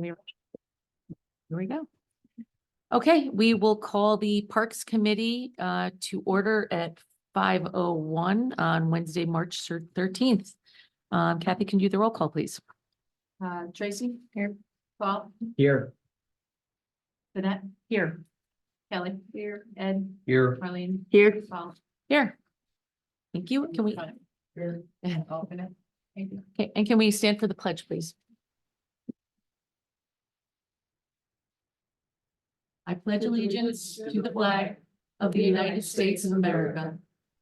Here we go. Okay, we will call the Parks Committee to order at 5:01 on Wednesday, March 13th. Kathy, can you do the roll call, please? Tracy, here. Paul, Here. Jeanette, here. Kelly, here. Ed, Here. Marlene, Here. Paul. Here. Thank you. Can we, Here. Alternate. Thank you. okay, and can we stand for the pledge, please? I pledge allegiance to the flag of the United States of America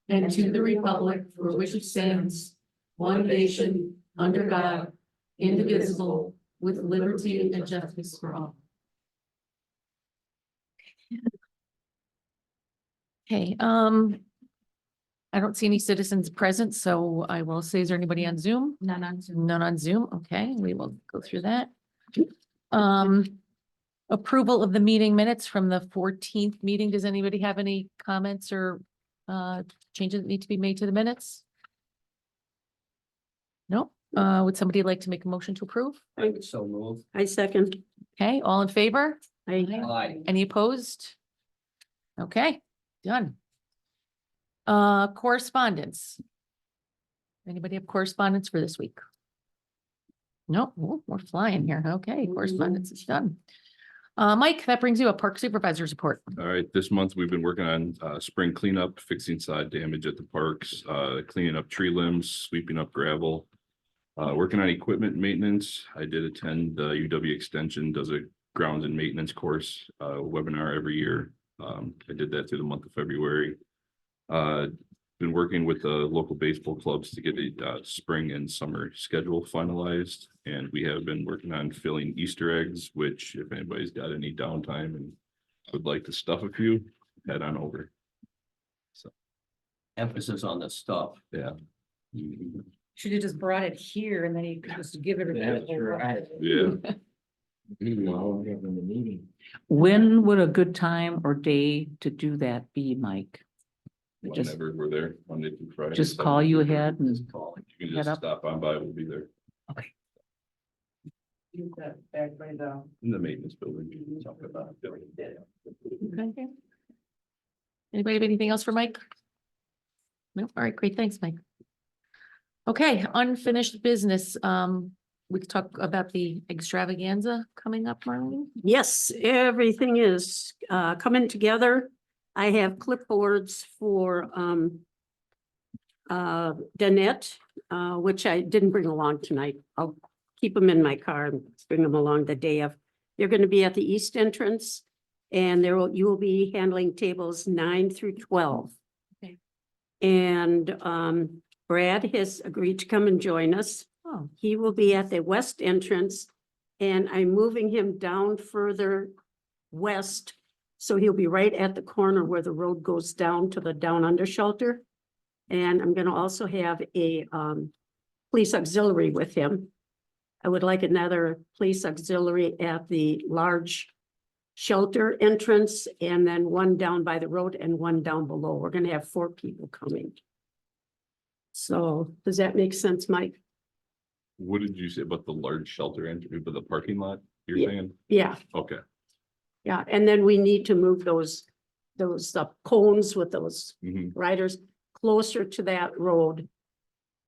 and to the republic for which it stands, one nation, under God, indivisible, with liberty and justice for all. Okay, I don't see any citizens present, so I will say, is there anybody on Zoom? None on Zoom. None on Zoom. Okay, we will go through that. Approval of the meeting minutes from the 14th meeting. Does anybody have any comments or changes that need to be made to the minutes? No. Would somebody like to make a motion to approve? I would so move. I second. Okay, all in favor? Aye. Any opposed? Okay, done. Correspondence. Anybody have correspondence for this week? No, we're flying here. Okay, correspondence is done. Mike, that brings you a park supervisor's report. All right, this month we've been working on spring cleanup, fixing sod damage at the parks, cleaning up tree limbs, sweeping up gravel. Working on equipment maintenance. I did attend the UW Extension does a grounds and maintenance course webinar every year. I did that through the month of February. Been working with the local baseball clubs to get a spring and summer schedule finalized. And we have been working on filling Easter eggs, which if anybody's got any downtime and would like to stuff a few, head on over. So, Emphasis on the stuff. yeah, Should have just brought it here and then you could just give it. That's right. yeah. When would a good time or day to do that be, Mike? Just, Whenever we're there, Monday through Friday. just call you ahead and, You can head just up. stop on by, we'll be there Back by the. in the maintenance building. Talk about it. Okay. Anybody have anything else for Mike? No, all right, great, thanks, Mike. Okay, unfinished business. We could talk about the extravaganza coming up, Marlene. Yes, everything is coming together. I have clipboards for Danette, which I didn't bring along tonight. I'll keep them in my car and bring them along the day of. They're going to be at the east entrance and you will be handling tables 9 through 12. Okay. And Brad has agreed to come and join us. Oh, He will be at the west entrance and I'm moving him down further west. So he'll be right at the corner where the road goes down to the down under shelter. And I'm gonna also have a police auxiliary with him. I would like another police auxiliary at the large shelter entrance and then one down by the road and one down below. We're gonna have 4 people coming. So does that make sense, Mike? What did you say about the large shelter entry, but the parking lot you're Yeah. saying? Yeah. Okay, Yeah, and then we need to move those cones with those mhm, riders closer to that road.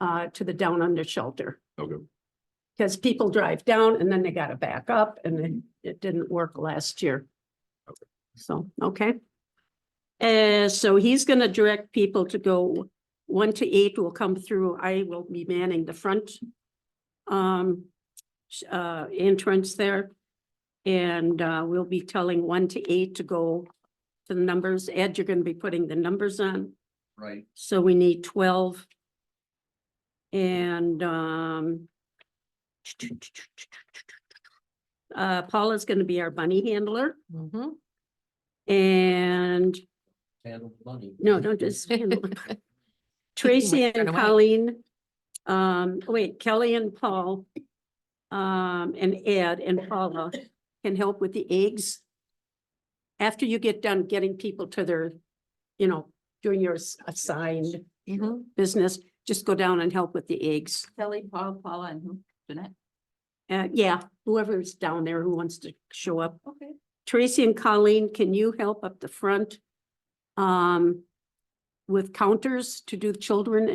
To the down under shelter, okay, because people drive down and then they gotta back up and then it didn't work last year. Okay. So, okay. So he's gonna direct people to go 1 to 8 will come through. I will be manning the front. Entrance there. And we'll be telling 1 to 8 to go to the numbers. Ed, you're gonna be putting the numbers on. Right. So we need 12. And Paula's gonna be our bunny handler mhm. and Handle money. no, don't just handle. Tracy Might run and away. Colleen, wait, Kelly and Paul, and Ed and Paula can help with the eggs. After you get done getting people to their, doing your assigned Mhm. business, just go down and help with the eggs. Kelly, Paul, Paula and who? Jeanette? Yeah, whoever's down there who wants to show up. Okay. Tracy and Colleen, can you help up the front? With counters to do the children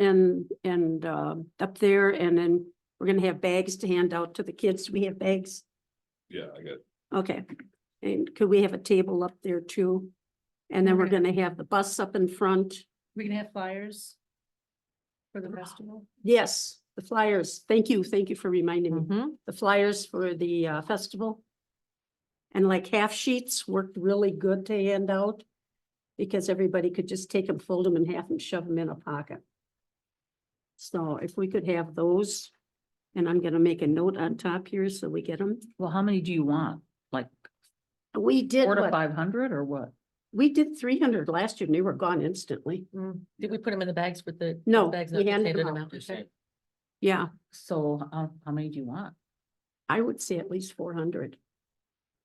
and up there, and then we're gonna have bags to hand out to the kids. Do we have bags? Yeah, I got, Okay, and could we have a table up there too? And then we're Okay. gonna have the bus up in front. We can have flyers for the festival. Yes, the flyers. Thank you for reminding me. Mhm. The flyers for the festival. And like half sheets worked really good to hand out. Because everybody could just take them, fold them in half and shove them in a pocket. So if we could have those, and I'm gonna make a note on top here so we get them. Well, how many do you want? Like We did 400 to what? 500 or what? We did 300 last year and they were gone instantly. Did we put them in the bags with the? No, bags we not handed handed them them out. out? Okay. Yeah, So how many do you want? I would say at least 400.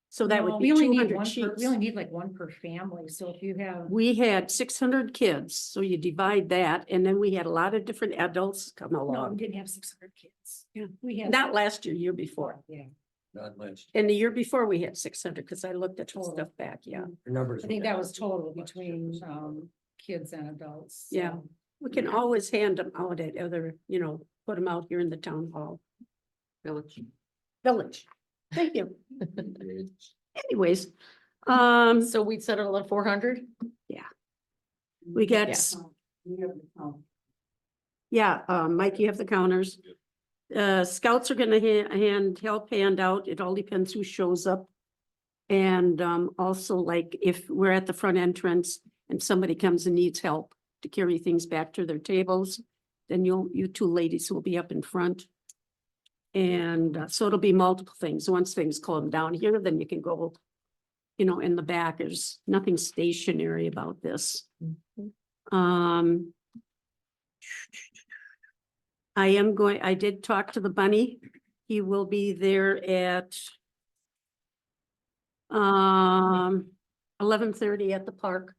So that would No, be we only need 200 one per- sheets. We only need like one per family, so if you have. We had 600 kids, so you divide that, and then we had a lot of different adults come No, we along. didn't have 600 kids. Yeah. We had. Not last year, year before. Yeah. Not much. And the year before we had 600, because I looked at the Total. stuff back, yeah. Numbers. I think that was total between kids and adults. so. Yeah. We can always hand them out at other, put them out here in the town hall. Village. Thank you. Anyways, So we'd settle at 400? we got, Yeah. Mike, you have the counters. Scouts are gonna help hand out. It all depends who shows up. And, also like if we're at the front entrance and somebody comes and needs help to carry things back to their tables, then you two ladies will be up in front. And so it'll be multiple things. Once things calm down here, then you can go, in the back. There's nothing stationary about this. I did talk to the bunny. He will be there at 11:30 at the park,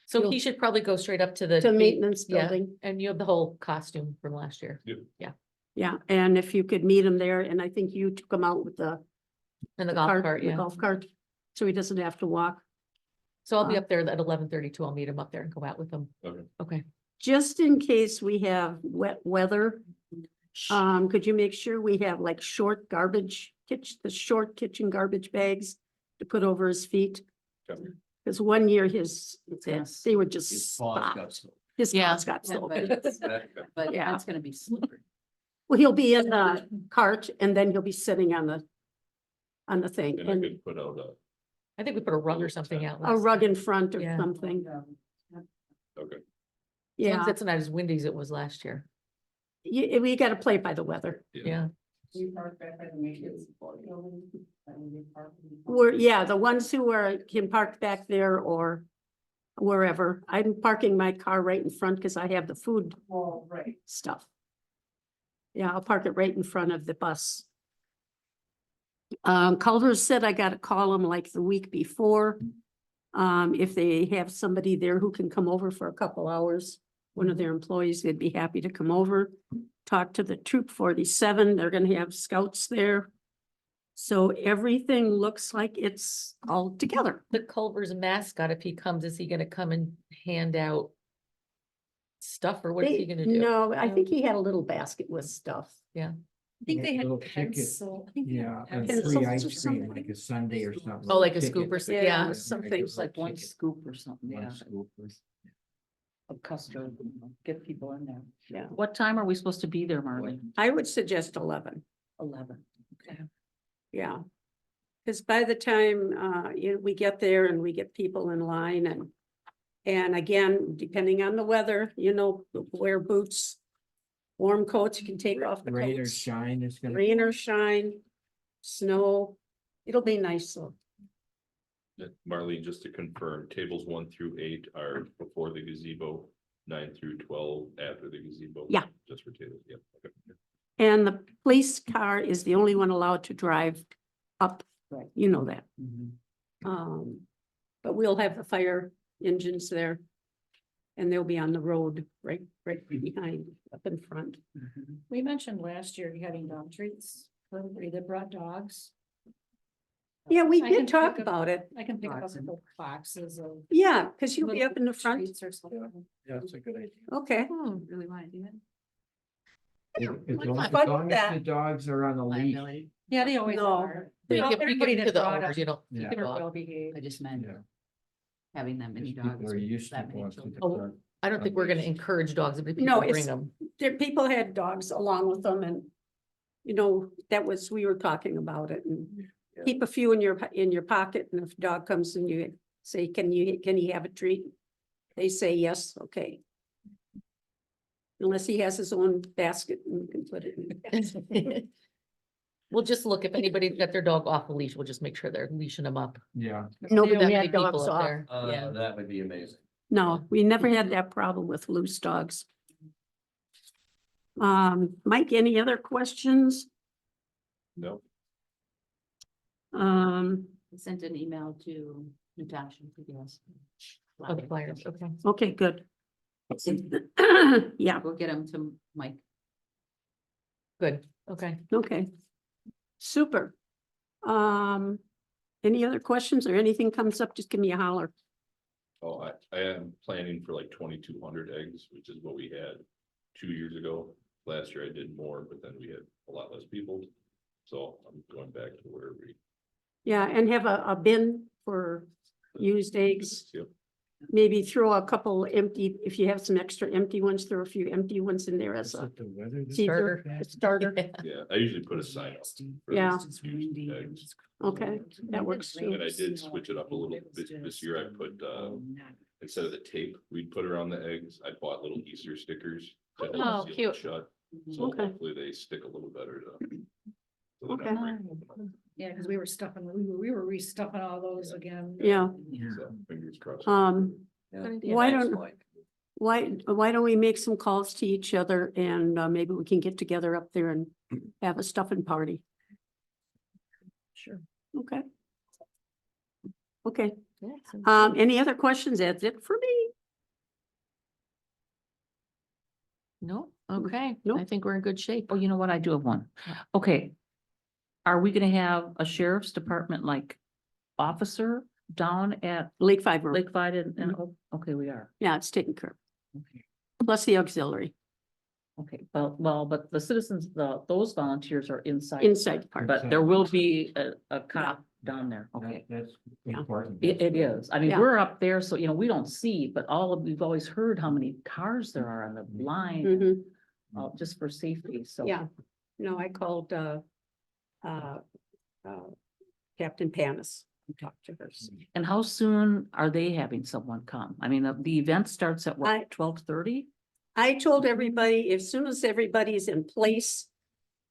So he should probably go straight up to the. to maintenance yeah. building. And you have the whole costume from last year. Yeah, and if you could meet him there, and I think you took him out with the And the golf cart, the yeah. golf cart, so he doesn't have to walk. So I'll be up there at 11:32. I'll meet him up there and go out with him. okay. Okay. Just in case we have wet weather, could you make sure we have like short kitchen garbage bags to put over his feet? Okay. Because one year gonna they were just His paws stopped. got so- His Yeah. paws got so big. But Yeah. that's gonna be slippery. Well, he'll be in the cart and then he'll be sitting on the thing And I and could put out I think we put a rug or something out. a rug in front or Yeah. something. okay. Yeah, It's not as windy as it was last year. we gotta play by the weather. Yeah. The ones who can park back there or wherever. I'm parking my car right in front because I have the food stuff. Yeah, I'll park it right in front of the bus. Culver said I gotta call them like the week before. If they have somebody there who can come over for a couple hours, one of their employees, they'd be happy to come over. Talk to the Troop 47, they're gonna have scouts there. So everything looks like it's all together. The Culver's mascot, if he comes, is he gonna come and hand out stuff or what is he gonna do? No, I think he had a little basket with stuff. I think they had Little ticket. pencil. I think they had Yeah, and pencils Pencils free or ice cream, something. like a Sunday or something. Oh, like a Ticket. scoop or something, Yeah, yeah. something. It's like one scoop or something, One yeah, scoop or- of custard, get people in there. Yeah. What time are we supposed to be there, Marlene? I would suggest 11. 11. Okay. Yeah. Because by the time, we get there and we get people in line and again, depending on the weather, wear boots, warm coats, you can take off the Rain or coats, shine is gonna. rain or shine, snow, it'll be nice. So Marlene, just to confirm, tables 1 through 8 are before the gazebo, 9 through 12 after the gazebo. Yeah. Just for tables, yeah. Okay. And the police car is the only one allowed to drive up, Right. you know that. Mhm. But we'll have the fire engines there. And they'll be on the road right behind, up in front. Mhm. We mentioned last year having dog treats everybody that brought dogs. Yeah, we I did can talk pick up- about it. I can pick up a Boxes. couple boxes of. Yeah, because you'll be little up in the front. treats or something. Yeah, that's a good idea. Okay. Really want to do it? As What's long fun as with long as that? the dogs are on a leash. Yeah, they always No. are. We Well, give everybody to that the brought owners, us- you don't. Yeah. keep They're dog. well behaved. I just meant Yeah. having that many Because dogs. people are with used to that many going to children. the Oh, park. I don't think we're gonna encourage dogs, but No, people bring it's- them. There, people had dogs along with them and, you know, that was, we were talking about it and keep a few in your pocket and if a dog comes and you say, can he have a treat? They say yes, okay. Unless he has his own basket and you can put it in. We'll just look, if anybody's got their dog off the leash, we'll just make sure they're leashing them up. Yeah, Nobody That many had people dogs up off. there. Yeah. That would be amazing. No, we never had that problem with loose dogs. Mike, any other questions? No, Um, I sent an email to Natasha, yes. Oh, the flyers, okay. okay, good. Yeah, We'll get them to Mike. Good, okay. okay. Super. Any other questions or anything comes up, just give me a holler. oh, I am planning for like 2,200 eggs, which is what we had 2 years ago. Last year I did more, but then we had a lot less people. So I'm going back to where we. Yeah, and have a bin for used eggs. Yep. Maybe throw a couple empty, if you have some extra empty ones, throw a few empty ones in there as is a it the weather? this teaser, bad? a starter. Yeah, I usually put a sign up. for Yeah. used eggs. Okay, that works And too. then I did switch it up a little bit. This year I put, instead of the tape we'd put around the eggs, I bought little Easter stickers. to help Oh, seal it cute. Shut, so Okay. hopefully they stick a little better to. so they're Okay. not breaking. Yeah, because we were stuffing, we were restuffing all those again. Yeah, So fingers crossed. why why don't we make some calls to each other and maybe we can get together up there and have a stuffing party? Sure. Okay. Okay, Yeah, so- any other questions? That's it for me. No, okay, Nope. I think we're in good shape. Oh, you know what? I do have one. Okay. Are we gonna have a sheriff's department like officer down at Lake Five Road. Lakeside and, oh, okay, we are. Yeah, it's taken care Okay. of. Plus the auxiliary Okay, well, but the citizens, those volunteers are inside. inside the park. But there will be a cop down there, okay? That's Yeah. important. It is, I mean, Yeah. we're up there, so, you know, we don't see, but we've always heard how many cars there are on the line, Mhm. just for safety, so. Yeah, no, I called Captain Panis and talked to her. And how soon are they having someone come? I mean, the event starts at I- what, 12:30? I told everybody, as soon as everybody's in place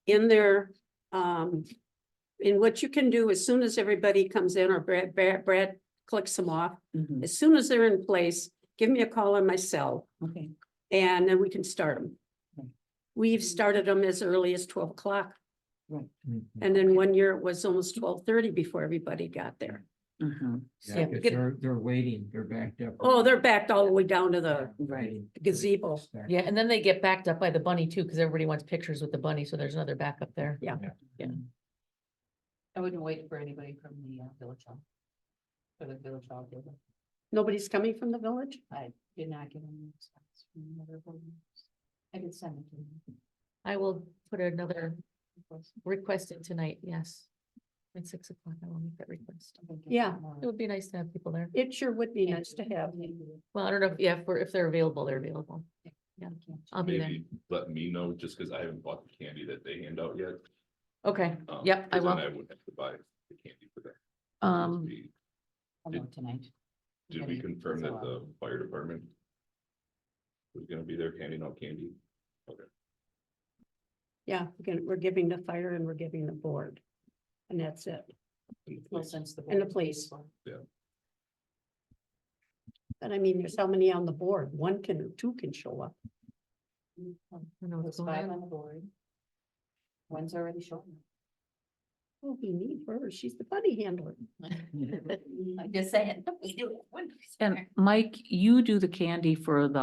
in their, in what you can do, as soon as everybody comes in or Brad clicks them off, Mhm, as soon as they're in place, give me a call on my cell okay, and then we can start them. Okay. We've started them as early as 12 o'clock. Mhm. And then one year it was almost 12:30 before everybody got there. mhm, Yeah, Yeah, 'cause get- they're waiting, they're backed up. Oh, they're backed all the way down to the right. gazebo. Yeah, and then they get backed up by the bunny too, because everybody wants pictures with the bunny, so there's another backup there. Yeah. I wouldn't wait for anybody from the village hall. For the village hall, building. Nobody's coming from the village? I did not get any response from the other buildings. I could send it to them. I will put another request in tonight, yes. At 6 o'clock, I will make that request. Yeah. It would be nice to have people there. It sure would be nice to have. Well, I don't know if, yeah, if they're available, they're available. Yeah, I'll be there. Maybe let me know, just because I haven't bought the candy that they hand out yet. Okay, yep, I 'cause will. then I wouldn't have to buy the candy for that. I'll know tonight. Did we confirm that the fire department was gonna be there handing out candy? Okay. Yeah, we're giving the fire and we're giving the board. And that's it. Well, since the And the board- police. Yeah. But I mean, there's how many on the board? One can, or two can show up. I don't know what's There's going 5 on. on the board. One's already showing. Oh, we need her. She's the bunny handler. I'm just saying, we do it. And Mike, you do the candy for the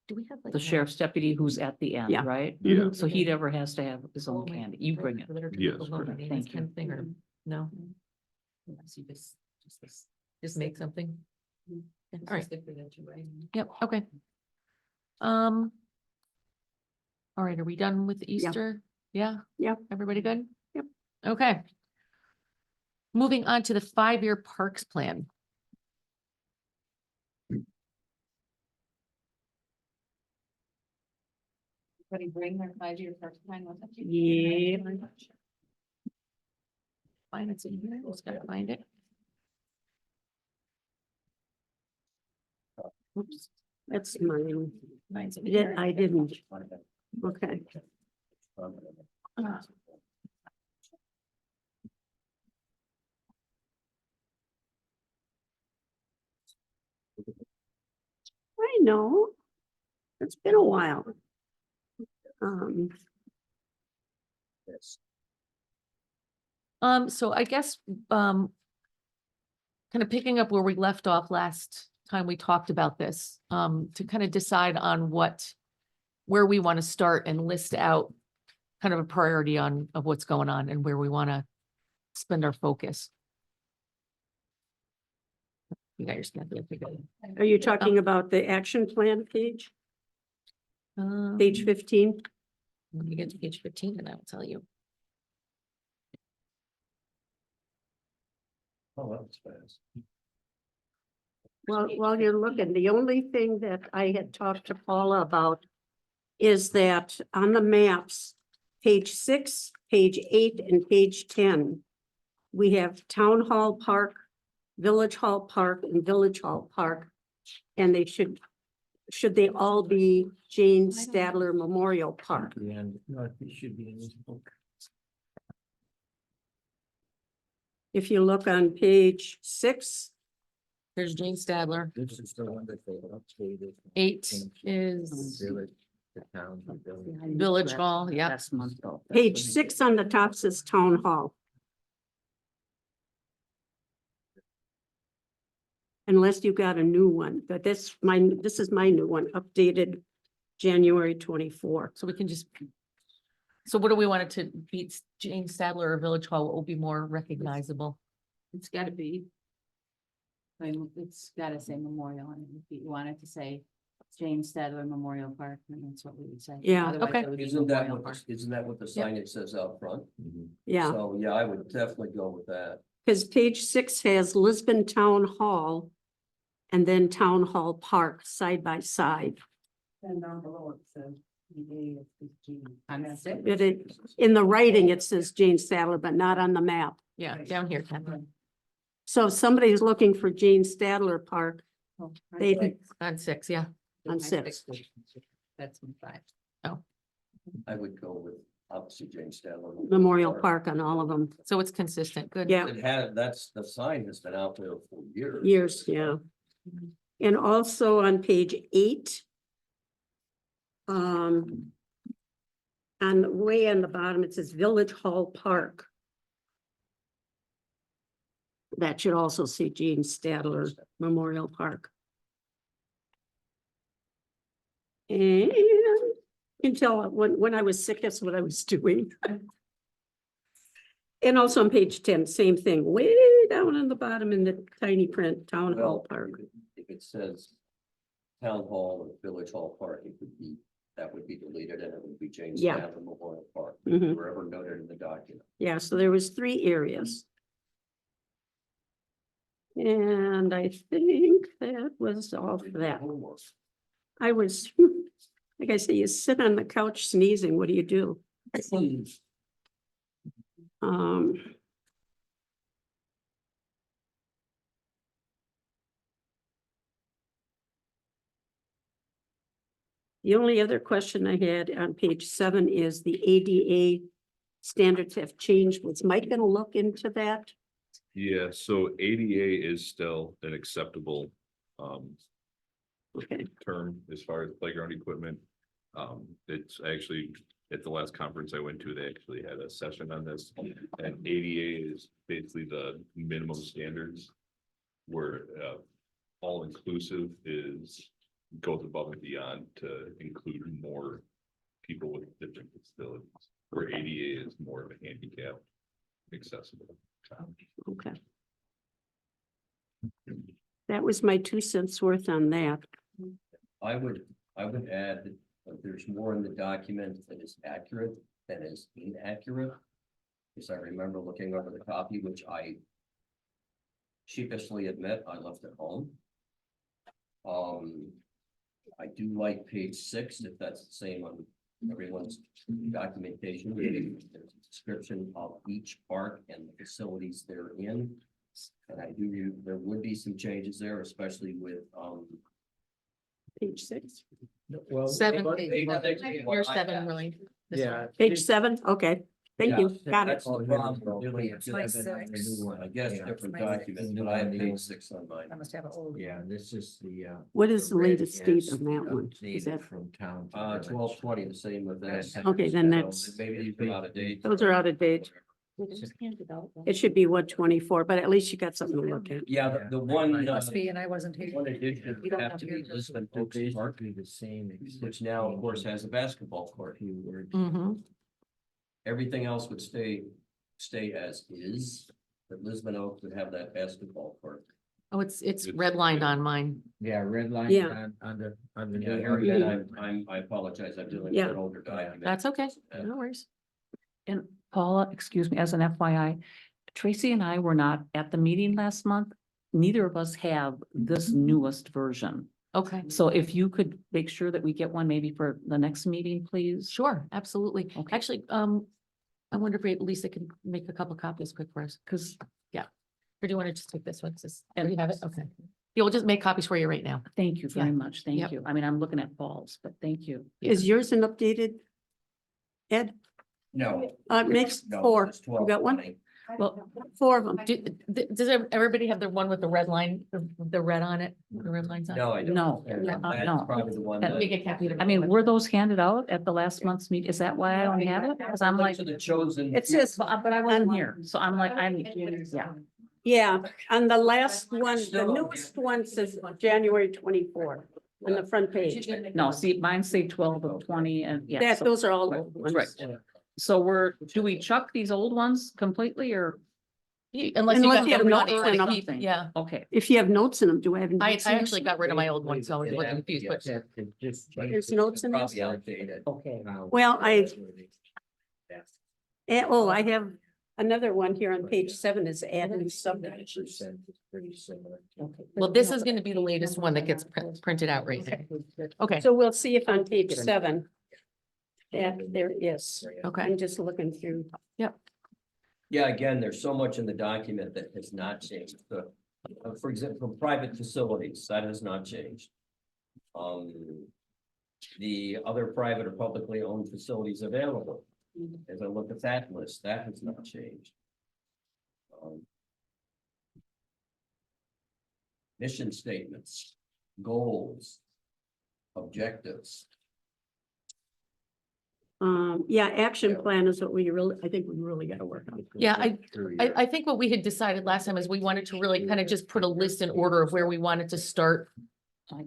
Do we have like? the sheriff's deputy who's at the end, Yeah. right? Yeah. So he never has to have his own candy. You bring it. Yes, correct. Thank you. Kind of thing, or no? So you just make something? Yeah, all right. Yep, okay. All right, are we done with Easter? Yeah? Yep. Everybody good? Yep. Okay. Moving on to the 5-year parks plan. Everybody bring their 5-year park plan with them? Yeah. Find it's in here, just gotta find it. Oops, that's mine. Mine's in Yeah, here. I didn't. Okay. I know. It's been a while. So I guess, kind of picking up where we left off last time we talked about this, to kind of decide on where we want to start and list out kind of a priority of what's going on and where we want to spend our focus. You got your stuff. Are you talking about the action plan page, page 15? When you get to page 15, and I will tell you. Oh, that was fast. Well, while you're looking, the only thing that I had talked to Paula about is that on the maps, page 6, page 8, and page 10, we have Town Hall Park, Village Hall Park, and Village Hall Park. And they should they all be Jane Stadler Memorial Park? And no, it should be in this book. If you look on page 6, There's Jane Stadler. This is the one that they updated. 8 is The town. Village Hall, yeah. Last month, though. page 6 on the top says Town Hall. Unless you got a new one, but this is my new one, updated January 24. So we can just. So what do we want it to be? Jane Stadler or Village Hall? What will be more recognizable? It's gotta be. It's gotta say memorial, and if you wanted to say James Stadler Memorial Park, then that's what we would say. Yeah. Otherwise, Okay. it would be Isn't that Memorial what, Park. isn't that what the signage says out front? Yeah, So, yeah, I would definitely go with that. because page 6 has Lisbon Town Hall and then Town Hall Park side by side. And down below it says. On six. In the writing, it says Jane Stadler, but not on the map. Yeah, down here. Ken. So if somebody's looking for Jane Stadler Park, they, On 6, yeah. on 6. That's 5. I would go with obviously Jane Stadler. Memorial Park on all of them. So it's consistent. Good. Yeah. It had, the sign has been out there for years. Years, yeah. And also on page 8. On the way on the bottom, it says Village Hall Park. That should also say Jane Stadler Memorial Park. And you can tell when I was sick, that's what I was doing. And also on page 10, same thing, way down on the bottom in the tiny print, Town Hall Well, Park. if it says Town Hall or Village Hall Park, it would be, that would be deleted and it would be Jane Yeah. Stadler Memorial Park, Mhm. wherever noted in the document. Yeah, so there was 3 areas. And I think that was all for that. Homework. I was, like I say, you sit on the couch sneezing, what do you do? The only other question I had on page 7 is the ADA standards have changed. Was Mike gonna look into that? Yeah, so ADA is still an acceptable Okay, term as far as playground equipment. It's actually, at the last conference I went to, they actually had a session on this. And ADA is basically the minimum standards. Where all inclusive is goes above and beyond to include more people with different disabilities, where ADA is more of a handicap accessible. Okay. That was my 2 cents worth on that. I would add that there's more in the document that is accurate than is inaccurate. Because I remember looking over the copy, which I sheepishly admit I left at home. I do like page 6, if that's the same on everyone's documentation. There's a description of each park and the facilities they're in. And there would be some changes there, especially with, Page 6, Well, Seven. You're 7, really. This one. Yeah. page 7, okay, thank you, got it. That's the problem, really, it's My just, six. I guess, different My documents, six. but I have page 6 on mine. must have an old. Yeah, this is the. What is the red latest date is on that one? Is updated that, From town. to 12/20, the same with this. Okay, then So that's- Maybe these are out of date. those are out of date. It should be 124, but at least you got something to look at. Yeah, the one, and I wasn't one addition would have to be Lisbon Oaks Park, Basically the same. which now, of course, has a basketball court. Few words. Mm-hmm. Everything else would stay as is, but Lisbon Oaks would have that basketball court. Oh, it's redlined on mine. Yeah, red line Yeah. on the. Yeah, here again, I apologize, I'm dealing with Yeah. an older document. That's okay. No worries. And Paula, excuse me, as an FYI, Tracy and I were not at the meeting last month. Neither of us have this newest version. Okay, So if you could make sure that we get one maybe for the next meeting, please. sure, absolutely. Okay. Actually, I wonder if Lisa can make a couple copies quick for us. Because Or do you want to just take this one? And- And you have it? Okay. Yeah, we'll just make copies for you right now. thank you very much. Thank Yep. you. I mean, I'm looking at Paul's, but thank you. Is yours an updated? Ed, No. makes no, 4, it's you got one? 12/20. Well, 4 of them. does everybody have the one with the red line, the red on it? The red lines on it? No, I don't. No, And that's no. probably the one Let Let me that. get copy of I mean, were those handed out at the last month's meet? Is that why I don't have it? Because I'm like, Those are the chosen. It says, but I wasn't here. So I'm like, yeah. yeah, on the last one, the Still. newest one says January 24 on the front page. No, see, mine say 12 of 20 and yeah. That, so- those are all old ones. Right. So do we chuck these old ones completely or? Unless you Unless got you have them notes running, in them. keep- yeah. Okay, If you have notes in them, do I have? I notes in them? actually got rid of my old one, so I was looking confused, but There's notes in there? Probably outdated. okay. Well, Oh, I have another one here on page 7 is add new subdivisions. Pretty similar. well, this is gonna be the latest one that gets printed out right there. Okay, So we'll see if on page 7 that there is. okay. I'm just looking through. Yeah, again, there's so much in the document that has not changed. For example, private facilities, that has not changed. The other private or publicly owned facilities available, as I look at that list, that has not changed. Mission statements, goals, objectives. Yeah, action plan is what we really, I think we really gotta work on. Yeah, I think what we had decided last time is we wanted to really kind of just put a list in order of where we wanted to start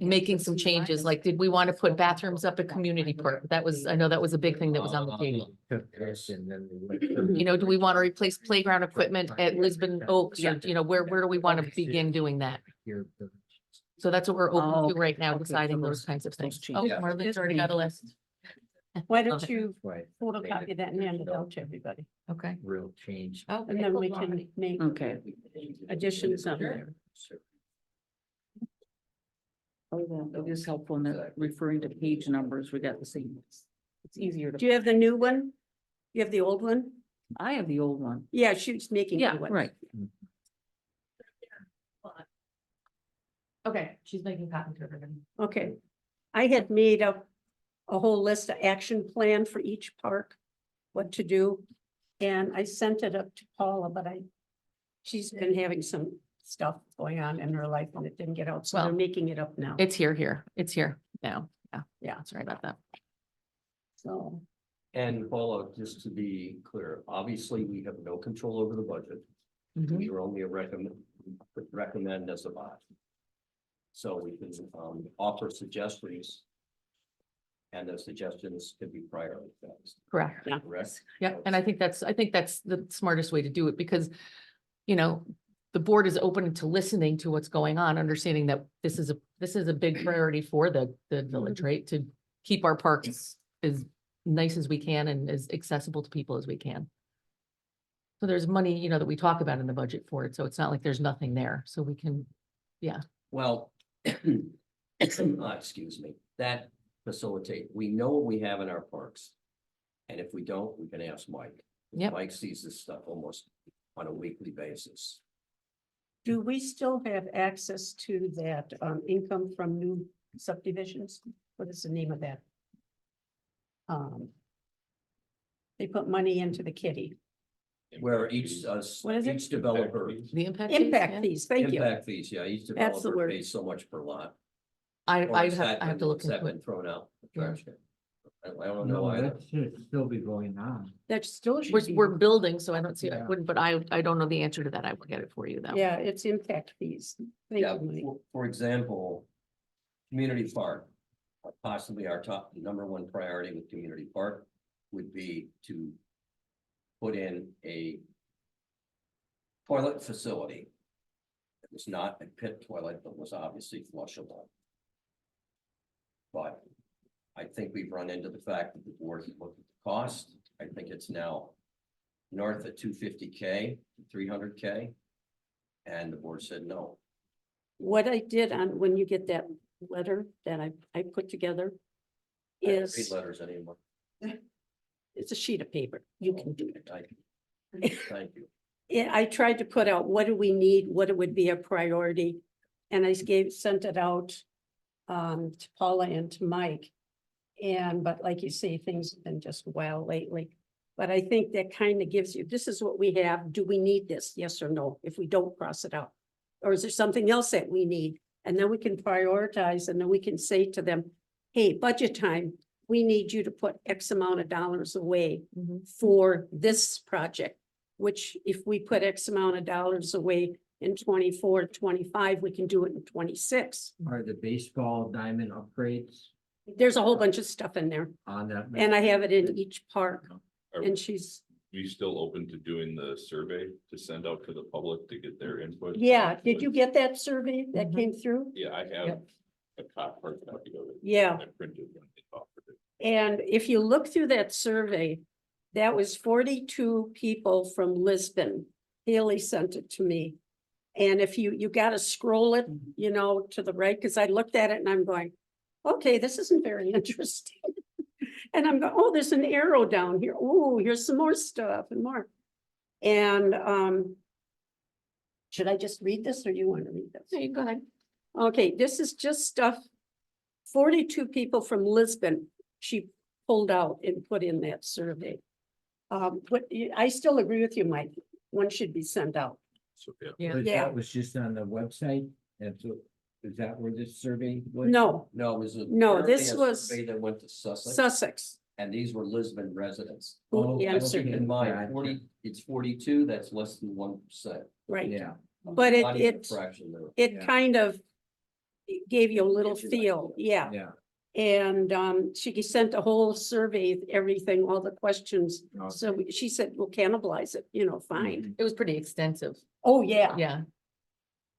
making some changes. Like, did we want to put bathrooms up at community park? That was, I know that was a big thing that was on the table. You know, do we want to replace playground equipment at Lisbon Oaks? Or, you know, where do we want to begin doing that? So that's what we're open to right now, okay, deciding so those kinds of things. changes. Oh, Yeah. Marlene's already got a list. Why Okay. don't you photocopy that and hand it out to everybody? Okay. Real change. Oh, And then we can make Okay. additions on there. Oh, yeah, it is helpful in the referring to page numbers. We got the same. It's easier Do to, you have the new one? You have the old one? I have the old one. Yeah, she's making. Yeah, new ones. right. Okay, she's making copies for everybody. Okay. I had made up a whole list of action plan for each park, what to do. And I sent it up to Paula, but she's been having some stuff going on in her life and it didn't get out, so they're Well, making it up now. It's here. It's here now. Yeah, sorry about that. So, And Paula, just to be clear, obviously, we have no control over the budget. Mhm. We are only a recommend as a body. So we can, offer suggestions. And those suggestions could be prioritized, Correct. Yeah. correct? Yeah, and I think that's the smartest way to do it because, you know, the board is open to listening to what's going on, understanding that this is a big priority for the village, right? To keep our parks as nice as we can and as accessible to people as we can. So there's money, you know, that we talk about in the budget for it, so it's not like there's nothing there, so we can, Well, excuse me, that facilitate, we know what we have in our parks. And if we don't, we can ask Mike. Yep. Mike sees this stuff almost on a weekly basis. Do we still have access to that income from new subdivisions? What is the name of that? They put money into the kitty. Where each, What is it? each developer, the impact. fees, Impact yeah. fees, thank you. impact fees, yeah, each That's the developer word. pays so much per lot. I Or has that have to been- look has that into been it. thrown out? the Yeah. trash can? I don't know No, either. that should still be going on. That still should We're, be. we're building, so I don't see, I Yeah. wouldn't, but I don't know the answer to that. I will get it for you though. Yeah, it's impact fees. Thank Yeah, you, Mike. for example, community park, possibly our top, number one priority with community park would be to put in a toilet facility. It was not a pit toilet, but was obviously flushable. But I think we've run into the fact that the board looked at the cost. I think it's now north of 250K, 300K. And the board said no. What I did on, when you get that letter that I put together I don't is, read letters anymore. it's a sheet of paper. You can do it. Thank you. Thank you. Yeah, I tried to put out, what do we need, what it would be a priority? And I sent it out to Paula and to Mike. And, but like you say, things have been just wild lately. But I think that kind of gives you, this is what we have. Do we need this? Yes or no? If we don't, cross it out. Or is there something else that we need? And then we can prioritize and then we can say to them, hey, budget time, we need you to put X amount of dollars away Mhm. for this project. Which if we put X amount of dollars away in 24, 25, we can do it in 26. Are the baseball diamond upgrades There's a whole bunch of stuff in there on that? and I have it in each park. Are And she's, we still open to doing the survey to send out to the public to get their input? yeah, did you get that survey that Mhm. came through? Yeah, I have a copy of it. Yeah. I printed when they offered it. And if you look through that survey, that was 42 people from Lisbon. Haley sent it to me. And if you gotta scroll it, you know, to the right, because I looked at it and I'm going, okay, this isn't very interesting. And I'm going, oh, there's an arrow down here. Oh, here's some more stuff and more. And should I just read this or you want to read this? There you go ahead. Okay, this is just stuff. 42 people from Lisbon, she pulled out and put in that survey. But I still agree with you, Mike. One should be sent out. So, yeah. Yeah. But Yeah. that was just on the website, and so, is that where this survey was? No, No, it was a. No, apparently this a was survey that went to Sussex, Sussex. and these were Lisbon residents. Oh, Yeah, Keep certain- in mind, Gotcha. 40, it's 42, that's less than 1%. Right. Yeah, But it- Not even a it- fraction there. It Yeah. kind of gave you a little Gives you an feel, yeah. yeah. And she sent a whole survey, everything, all the questions. Okay. So she said, we'll cannibalize it, you know, fine. It was pretty extensive. Oh, yeah. Yeah.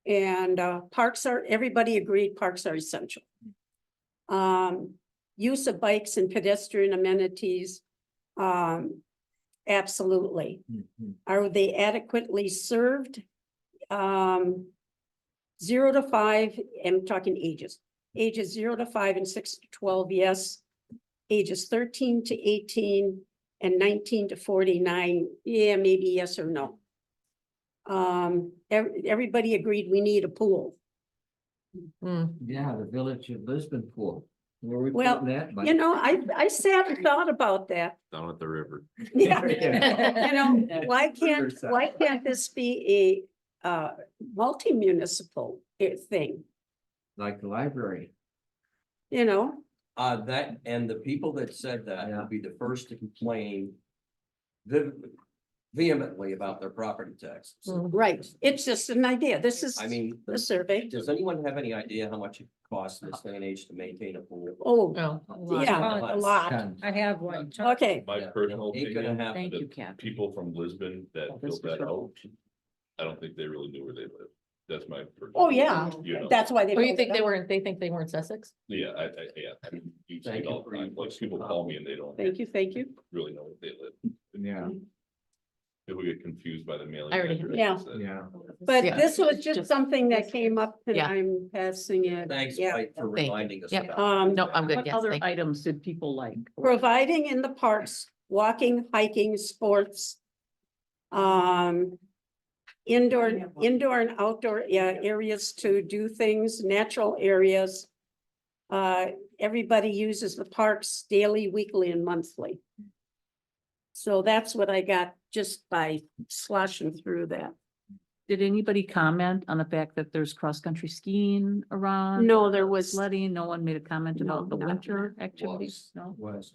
And parks are, everybody agreed parks are essential. Use of bikes and pedestrian amenities. Absolutely. Mhm. Are they adequately served? 0 to 5, I'm talking ages. Ages 0 to 5 and 6 to 12, yes. Ages 13 to 18 and 19 to 49, yeah, maybe yes or no. Everybody agreed we need a pool. Mm. Yeah, the Village of Lisbon pool. Where we Well, putting that? Mike? You know, I sat and thought about that. Down at the river. Yeah. Yeah. You know, why Riverside. can't this be a multi-municipal thing, Like the library. you know? That, and the people that said that Yeah. will be the first to complain. vehemently about their property taxes. Right, it's just an idea. This is I mean, the survey. does anyone have any idea how much it costs in this day and age to maintain a pool? Oh, No. yeah, a lot. Tons. I have one. Okay, My Yeah, personal ain't gonna opinion, happen. Thank the you, Kathy. people from Lisbon that Oh, this built was that your- out, I don't think they really knew where they lived. That's my. personal oh, yeah, opinion, you know. that's why they. Oh, you built think it they up. weren't, they think they weren't Sussex? Yeah, yeah, I mean, you see Thank it you all for the time, your like people call me and they don't Thank you. really know where they live. Yeah, People get confused by the mailing. I already- addresses Yeah. that- yeah. But Yeah. this was just something that came up and Yeah. I'm passing it. Thanks, Yeah. Mike, for Thank you. reminding us Yep. about. No, I'm good. What Yes, other thank you. items did people like? Providing in the parks, walking, hiking, sports. Indoor and outdoor, areas to do things, natural areas. Everybody uses the parks daily, weekly and monthly. So that's what I got just by sloshing through that. Did anybody comment on the fact that there's cross-country skiing around? No, there was, Sledding, no one made a comment No, about the not- winter activities, no? Was.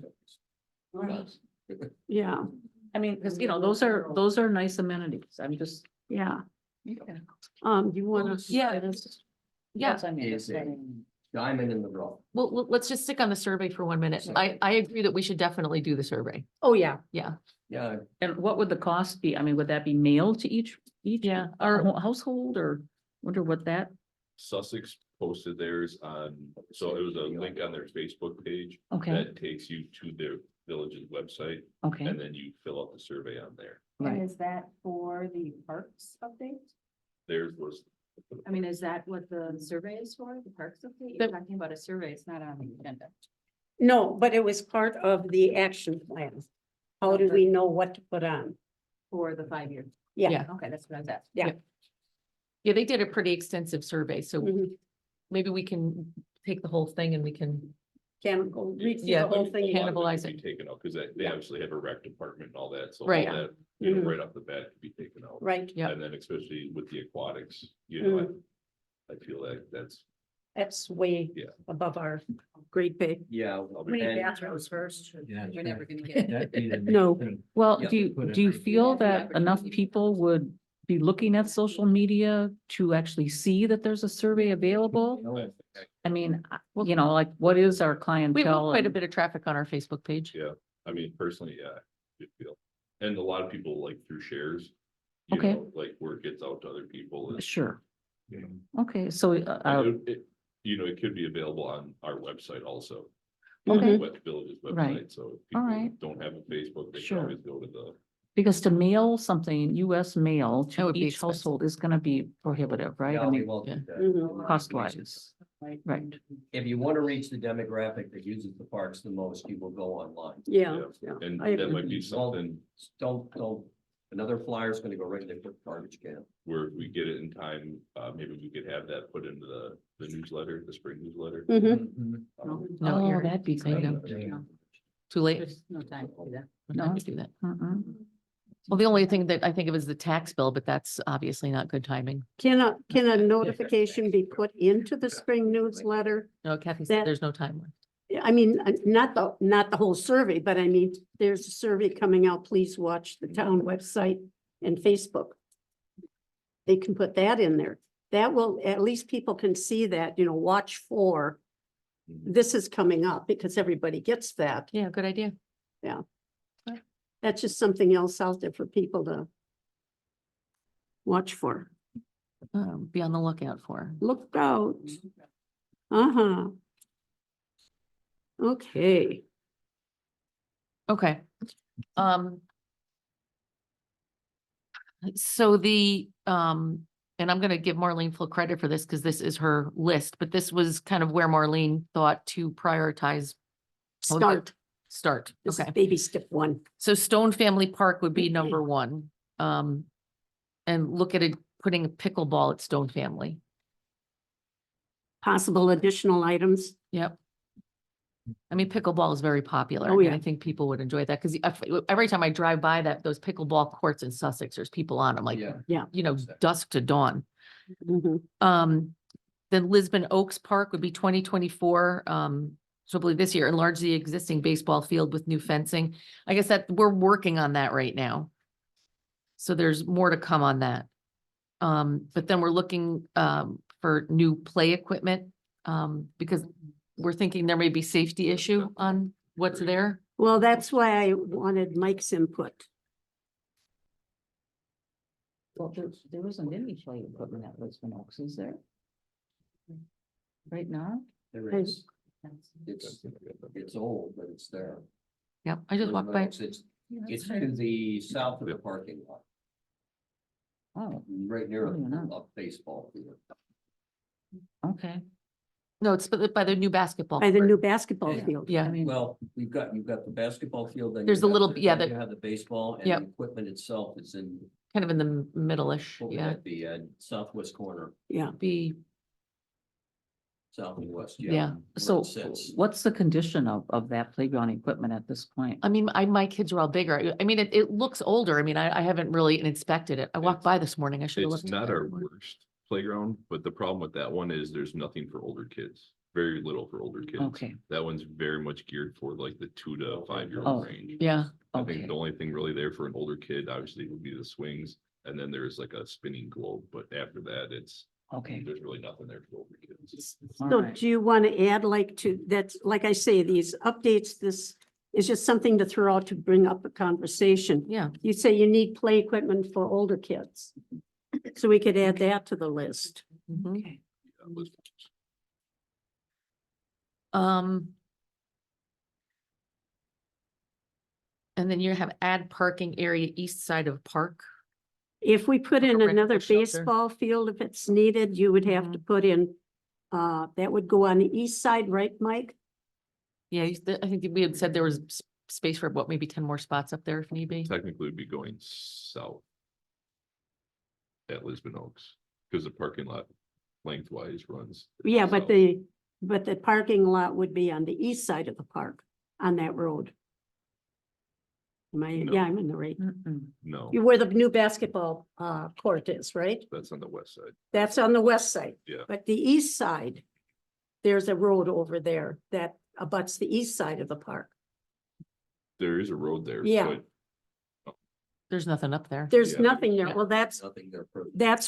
yeah, I mean, because, you know, those are nice amenities, I'm just. yeah. Okay. You wanna? Yeah. Yeah, Yes, I mean, Is a diamond in the rough. well, let's just stick on the survey for 1 minute. I agree that we should definitely do the survey. Oh, yeah. Yeah, Yeah, And what would the cost be? I mean, would that be mailed to each Yeah, or- household, or wonder what that? Sussex posted theirs on, so it was a link on their Facebook page Okay, that takes you to their village's website, okay, and then you fill out the survey on there. right. And is that for the parks update? Theirs was. I mean, is that what the survey is for, the parks update? The- You're talking about a survey, it's not on the agenda. No, but it was part of the action plan. How do we know what to put on? For the 5 year. Yeah. Yeah. Okay, that's what I was asking. yeah, they did a pretty extensive survey, so Mhm. maybe we can take the whole thing and we can, Can go read through Yeah, the whole A thing. lot of Cannibalize could be Taken out, because they obviously have a rec department and all that, so all Right. that, you know, Mhm. right off the bat could be taken out. Right, Yeah. And then especially with the aquatics, you know, Mm-hmm. I feel like that's. that's way Yeah. above our grade pay. yeah. We and- bathrooms first. Yeah, We're never gonna get it. that'd be the main No. thing. Well, Yeah. do you feel that enough people would be looking at social media to actually see that there's a survey available? I mean, you know, like, what is our we have clientele? quite a and- bit of traffic on our Facebook page. Yeah, I mean, personally, yeah, I feel, and a lot of people like through shares. You Okay. know, like where it gets out to other people. and, Sure, you know, okay, so, and you know, it could be available on our website also. Okay. West Village's Right. website, so. if All people right. Don't have a Facebook, they can Sure. always go to the. because to mail something, US mail That to would be each expensive. household is gonna be prohibitive, right? I No, we mean, won't do yeah. that. Mhm. cost wise, right? If you want to reach the demographic that uses the parks the most, you will go online. Yeah, yeah. And I that agree. might be something Don't, another flyer's gonna go right in the garbage can. where if we get it in time, maybe we could have that put into the newsletter, the spring newsletter. Mhm. Mhm. No, Oh, you're that'd be I know. great. Too late. There's no time to do that. We're not gonna No. do that. Mm-mm. Well, the only thing that I think of is the tax bill, but that's obviously not good timing. Can a notification be put into the spring newsletter? No, Kathy That- said there's no time left. I mean, not the whole survey, but I mean, there's a survey coming out. Please watch the town website and Facebook. They can put that in there. That will, at least people can see that, watch for. This is coming up because everybody gets that. Yeah, good idea. That's just something else out there for people to watch for. Be on the lookout for. Look out. Uh-huh. Okay. Okay. So and I'm gonna give Marlene full credit for this because this is her list, but this was kind of where Marlene thought to prioritize. Start. This is Okay. baby step one. So Stone Family Park would be number one. And look at it, putting a pickleball at Stone Family. Possible additional items. Yep. I mean, pickleball is very popular. Oh, and yeah. I think people would enjoy that because every time I drive by those pickleball courts in Sussex, there's people on them like, Yeah. dusk to dawn. Mhm. Then Lisbon Oaks Park would be 2024. So I believe this year, enlarge the existing baseball field with new fencing. I guess that we're working on that right now. So there's more to come on that. But then we're looking, for new play equipment, because we're thinking there may be safety issue on what's there. Well, that's why I wanted Mike's input. Well, there isn't any play equipment at Lisbon Oaks, is there? Right now? There I- is, it's old, but it's there. Yep, I just walked by. It's to the south of the parking lot, Oh, right near Oh, yeah. a baseball field. okay. No, it's by the new basketball. By the court. new basketball Yeah. field. I Yeah, mean, Well, you've got the basketball field, then. There's you a have little- yeah, then the- You have the baseball and Yep. the equipment itself is in, kind of in the middle-ish, over yeah, at the southwest corner, Yeah. be, south and west, Yeah. yeah. where it so sits. what's the condition of that playground equipment at this point? I mean, my kids are all bigger. I mean, it looks older. I mean, I haven't really inspected it. I walked It's- by this morning. I should have It's looked. not our worst playground, but the problem with that one is there's nothing for older kids. Very little for older kids. Okay, That one's very much geared for like the 2 to 5 year Oh. old range. Yeah, I think okay, the only thing really there for an older kid, obviously, would be the swings. And then there's like a spinning globe, but after that, okay. there's really nothing there for older kids. All So right. do you want to add like that's, like I say, these updates, this is just something to throw out to bring up a conversation. yeah. You say you need play equipment for older kids. So we could add that to the list. Mhm. Okay. Yeah, it was- And then you have add parking area east side of park. If we put in Or rental another shelter. baseball field, if it's needed, you would have to put in, that would go on the east side, right, Mike? Yeah, I think we had said there was space for what, maybe 10 more spots up there if need be. Technically would be going south. At Lisbon Oaks, because the parking lot lengthwise runs. Yeah, but south. the parking lot would be on the east side of the park, on that road. Am I, No. yeah, I'm in the right, Mm-mm. No, where the new basketball, court is, right? that's on the west side. That's on the west side. Yeah. But the east side, there's a road over there that abuts the east side of the park. There is a road there. Yeah. but There's nothing up there. There's Yeah. nothing there. Yeah. Well, that's, Nothing there for.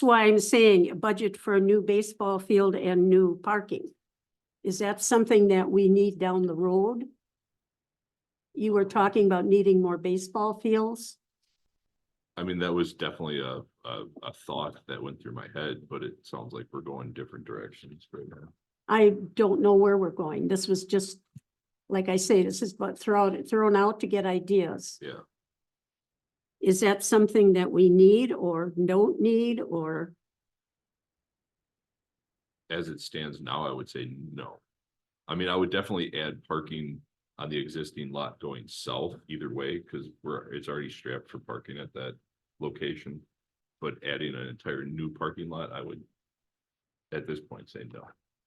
why I'm saying a budget for a new baseball field and new parking. Is that something that we need down the road? You were talking about needing more baseball fields? I mean, that was definitely a thought that went through my head, but it sounds like we're going different directions right now. I don't know where we're going. This was just, like I say, this is but thrown out to get ideas. Yeah. Is that something that we need or don't need or? As it stands now, I would say no. I mean, I would definitely add parking on the existing lot going south either way, because it's already strapped for parking at that location. But adding an entire new parking lot, I would at this point say no.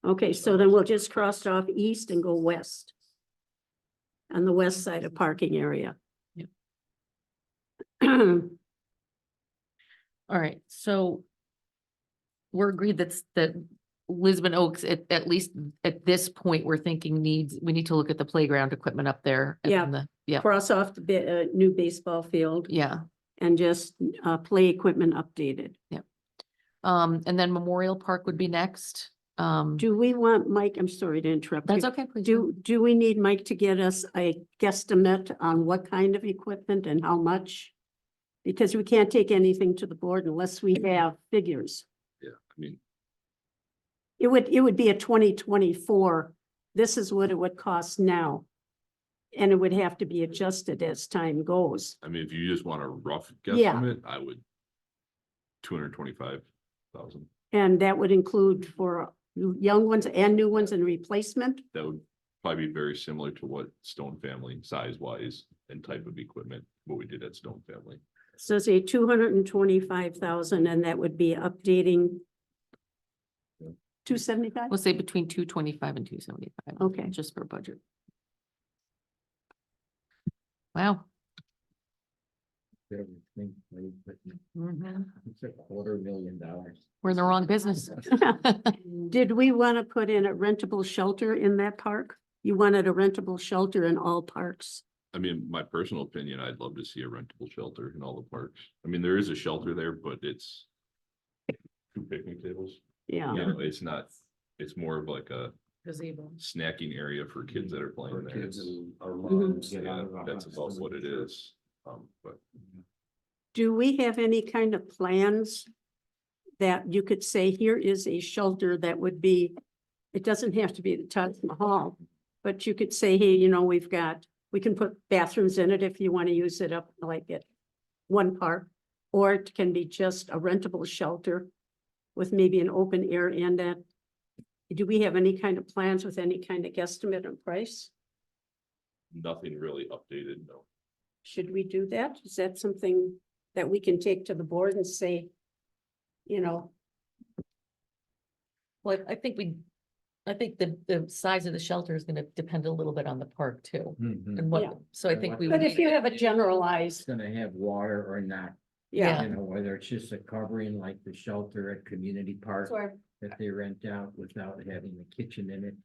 Okay, so then we'll just cross it off east and go west. On the west side of parking area. Yep. All right, so we're agreed that Lisbon Oaks, at least at this point, we're thinking we need to look at the playground equipment up there. and Yeah. Yeah, Cross off the new baseball field yeah. and just play equipment updated. And then Memorial Park would be next. Do we want Mike, I'm sorry to interrupt. That's you. okay, please. Do we need Mike to get us a guesstimate on what kind of equipment and how much? Because we can't take anything to the board unless we have figures. Yeah, I mean, It would be a 2024. This is what it would cost now. And it would have to be adjusted as time goes. if you just want a rough Yeah. guesstimate, I would 225,000. And that would include for young ones and new ones and replacement. That would probably be very similar to what Stone Family size wise and type of equipment, what we did at Stone Family. So say 225,000 and that would be updating. 275? We'll say between 225 and 275. Okay. Just for budget. Wow. Mhm. It's $250,000. We're in the wrong business. Did we want to put in a rentable shelter in that park? You wanted a rentable shelter in all parks. I mean, my personal opinion, I'd love to see a rentable shelter in all the parks. I mean, there is a shelter there, but it's two picnic tables. Yeah. You know, it's not, it's more of like a Gazebo. snacking area for kids that are playing For there. kids It's- and our Mhm. moms. Get out Yeah, of the that's house. about what it is. But Do we have any kind of plans that you could say, here is a shelter that would be, it doesn't have to be the Taj Mahal, but you could say, hey, you know, we can put bathrooms in it if you want to use it up like at one park, or it can be just a rentable shelter with maybe an open air end at. Do we have any kind of plans with any kind of guesstimate on price? nothing really updated, no. Should we do that? Is that something that we can take to the board and say, you know, Well, I think the size of the shelter is gonna depend a little bit on the park too. Mhm. And Yeah. what, so I think we. but would if you have a It's generalized, gonna have water or not, yeah. you know, whether it's just a covering like the shelter at community park Sure. that they rent out without having a kitchen in it.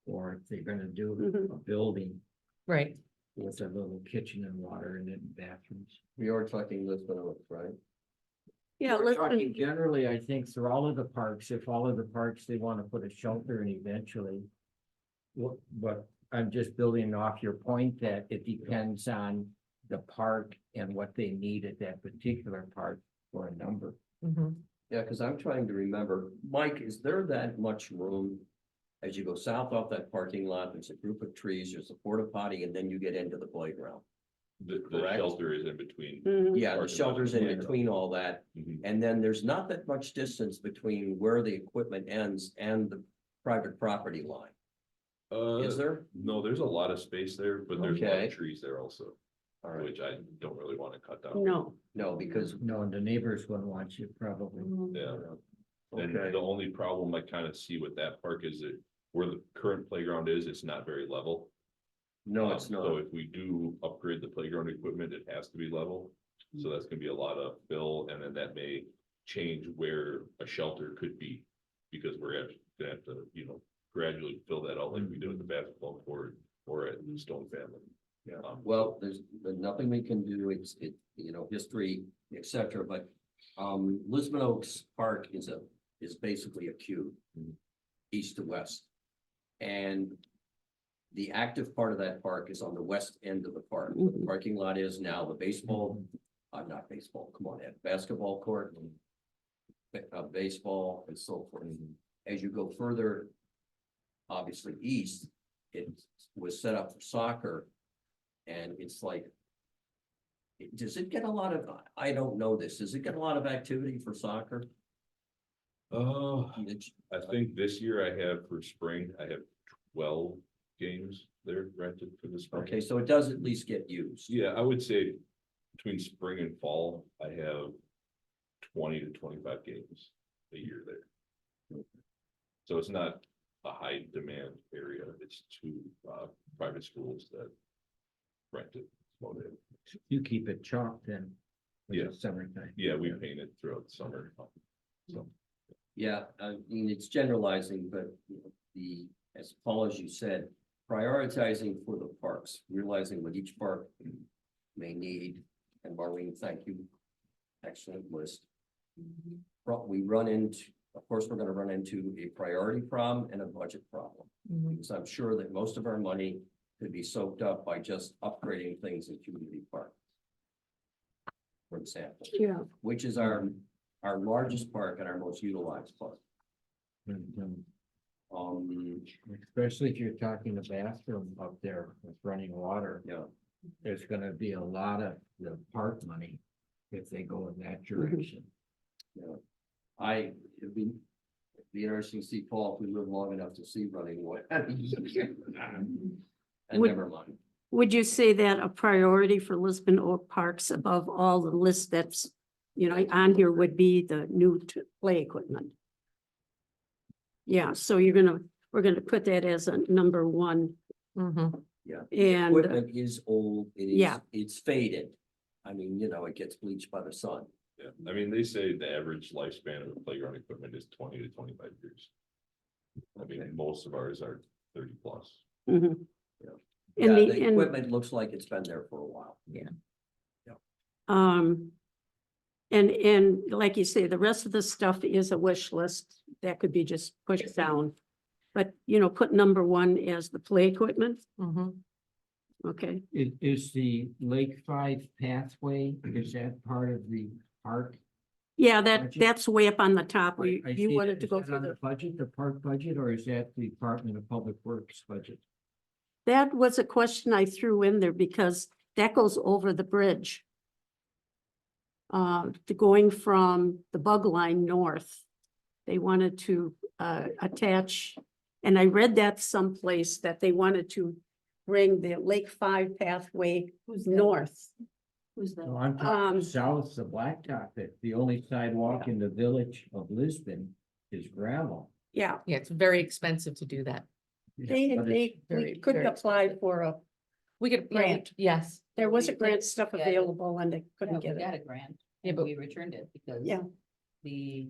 Or if they're gonna do Mhm. a building Right, with a little kitchen and water in it and bathrooms. We are talking Lisbon Oaks, right? Yeah, We're talking listen, generally, I think, through all of the parks, if all of the parks, they wanna put a shelter in eventually. But I'm just building off your point that it depends on the park and what they need at that particular park for a number. mhm. Yeah, because I'm trying to remember, Mike, is there that much room? As you go south off that parking lot, there's a group of trees, there's a porta potty, and then you get into the playground. The Correct. shelter is in between. mhm, Yeah, the Parking lot. shelter's in between all that, Mhm. and then there's not that much distance between where the equipment ends and the private property line. Is there? No, there's a lot of space there, but there's a lot Okay. of trees there also, All right, which I don't really want to cut down. no. no, because, No, and the neighbors wouldn't want you probably. Yeah. And okay, the only problem I kind of see with that park is that where the current playground is, it's not very level. no, it's So not. if we do upgrade the playground equipment, it has to be level. So that's gonna be a lot of fill, and then that may change where a shelter could be. Because we're actually gonna have to, you know, gradually fill that out like we did with the basketball court or at Stone Family. Yeah, Um, well, there's nothing we can do, you know, history, et cetera, but. Lisbon Oaks Park is basically a cube. East to west. And. The active part of that park is on the west end of the park, where the Mhm. parking lot is now, the baseball, not baseball, come on, Ed, basketball court. Baseball and so forth. As you go further. Obviously east, it was set up for soccer. And it's like. Does it get a lot of, I don't know this, does it get a lot of activity for soccer? It's- I think this year I have for spring, I have 12 games there rented for the spring. Okay, so it does at least get used. Yeah, I would say between spring and fall, I have 20 to 25 games a year there. So it's not a high demand area, it's two private schools that rent it. You keep it chalked then. for the Yeah. Summertime. Yeah, we paint it throughout the summer. So, Yeah, I mean, it's generalizing, but you know, as Paul, as you said, prioritizing for the parks, realizing what each park may need. And Marlene, thank you. Excellent list. We run into, of course, we're gonna run into a priority problem and a budget problem. Mhm. Because I'm sure that most of our money could be soaked up by just upgrading things in community park. For example, Yeah, which is our largest park and our most utilized park. Mhm. Um, Especially if you're talking the bathroom up there with running water, yeah, there's gonna be a lot of the park money. If they go in that direction. yeah. It'd be interesting to see Paul, if we live long enough to see running water. And Would- never mind. would you say that a priority for Lisbon Oak Parks above all the list that's, you know, on here would be the new play equipment? Yeah, so we're gonna put that as a number one, Mhm. Yeah. and, Equipment is old, Yeah. it's faded. I mean, you know, it gets bleached by the sun. yeah, I mean, they say the average lifespan of a playground equipment is 20 to 25 years. I mean, most of ours are 30 plus. mhm. Yeah, And the the, and, equipment looks like it's been there for a while. um, and like you say, the rest of the stuff is a wish list that could be just pushed down. But, you know, put number one as the play equipment, Mhm. okay? Is the Lake 5 pathway, is that part of the park? Yeah, Budget? that's way up on the top. I You see wanted that. to Is go that through on the budget, the park budget, or is that the Department of Public Works budget? that was a question I threw in there because that goes over the bridge. Going from the bug line north. They wanted to attach, and I read that someplace that they wanted to bring the Lake 5 pathway north. Who's the? No, I'm talking Um, south of Blacktop, that the only sidewalk in the village of Lisbon is gravel. Yeah, Yeah, it's very expensive to do that. But we very, could very apply for a, We could, Grant. yes. there was a We grant did stuff get it. available and they Yeah, couldn't we get got it. a grant, Yeah, and but- we returned it because Yeah. the,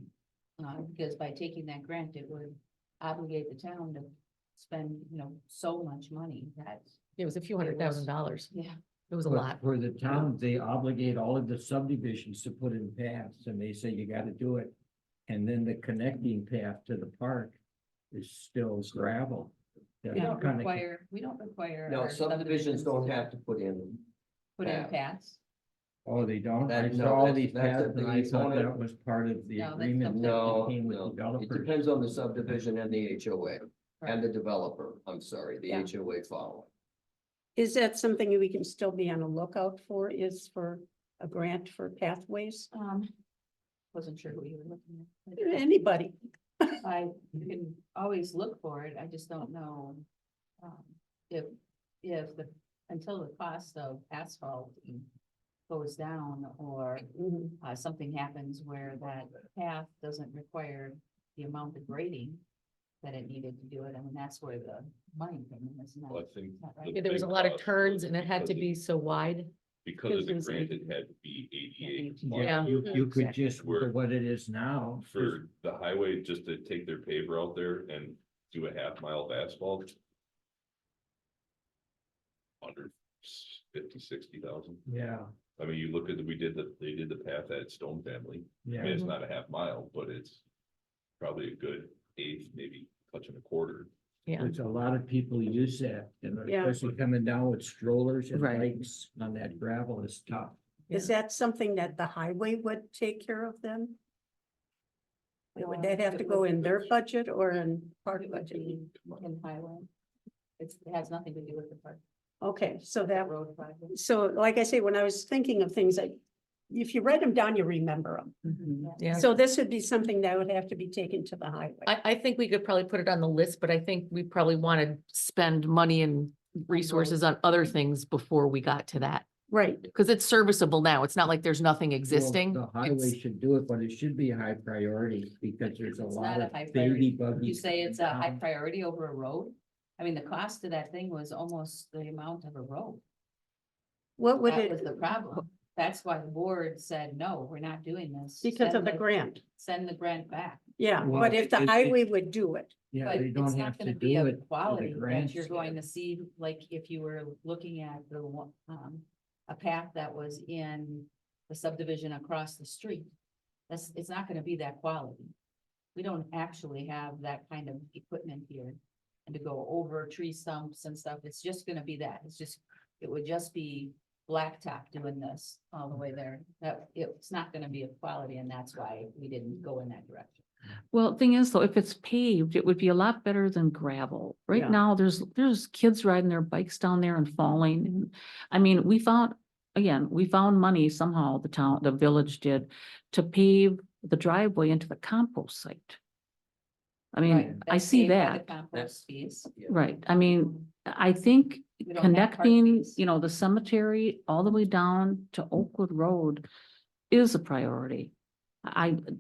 because by taking that grant, it would obligate the town to spend, so much money that, It was a few It was- $100,000. yeah. It was a But lot. for the town, they obligate all of the subdivisions to put in paths, and they say you gotta do it. And then the connecting path to the park is still gravel. We don't require. No, our subdivisions don't to have to put in. Put in paths. paths. Oh, they don't? I That- no, saw all that's- these that's paths, a- and I the thought that owner- was part of the No, that's agreement that No, became with no, it developers. depends on the subdivision and the HOA and the Right. developer, I'm sorry, the Yeah. HOA following. Is that something we can still be on a lookout for, is for a grant for pathways? Wasn't sure who you were looking at. Anybody? You can always look for it, I just don't know. If until the cost of asphalt goes down or Mhm. something happens where that path doesn't require the amount of grading that it needed to do it, I mean, that's where the money came in, isn't Well, I it? think Not right. the Yeah, there was a big lot of cost turns was and it had to because be so wide. Because of the Because grant, it- it had to be ADA. Yeah. You could Exactly. just, for what it is now. For the highway, just to take their paver out there and do a half mile of asphalt. Under 50-60,000. Yeah, I mean, you look at, they did the path at Stone Family. I yeah. mean, it's not a half mile, but it's probably a good eighth, maybe touching a quarter. Yeah. There's a lot of people use that, and Yeah. especially coming down with strollers and Right. bikes on that gravel is tough. Is that something that the highway would take care of then? Or would that have to go in their budget or in park It would budget? be in highway. It has nothing to do with the park, Okay, so that, road project. so like I say, when I was thinking of things, if you write them down, you remember them. Mm-hmm. Yeah. So this would be something that would have to be taken to the highway. I think we could probably put it on the list, but I think we probably want to spend money and resources on other things before we got to that. Right, Because it's serviceable now. It's not like there's nothing existing. Well, The highway It's- should do it, but it should be a high priority because there's a It's lot not a of high baby priority. buggies. You say it's a high down. priority over a road? I mean, the cost of that thing was almost the amount of a road. what would That was it, the problem. That's why the board said, no, we're not doing this. because of Send the grant? Send the grant back. Yeah, Well, but if the it- highway would do it, Yeah, But they it's don't not have to gonna be do of it. for the quality that grants. you're going to see, like if you were looking at the one, a path that was in the subdivision across the street. It's not gonna be that quality. We don't actually have that kind of equipment here. And to go over tree stumps and stuff, it's just gonna be that, it would just be blacktop doing this all the way there. That, it's not gonna be of quality, and that's why we didn't go in that direction. Well, thing is though, if it's paved, it would be a lot better than gravel. Yeah. Right now, there's kids riding their bikes down there and falling. And I mean, we found money somehow, the village did, to pave the driveway into the compost site. I Right, mean, I that's see paid by the that, Compost fees. Yeah. right. I mean, I think We don't have park connecting, fees. the cemetery all the way down to Oakwood Road is a priority.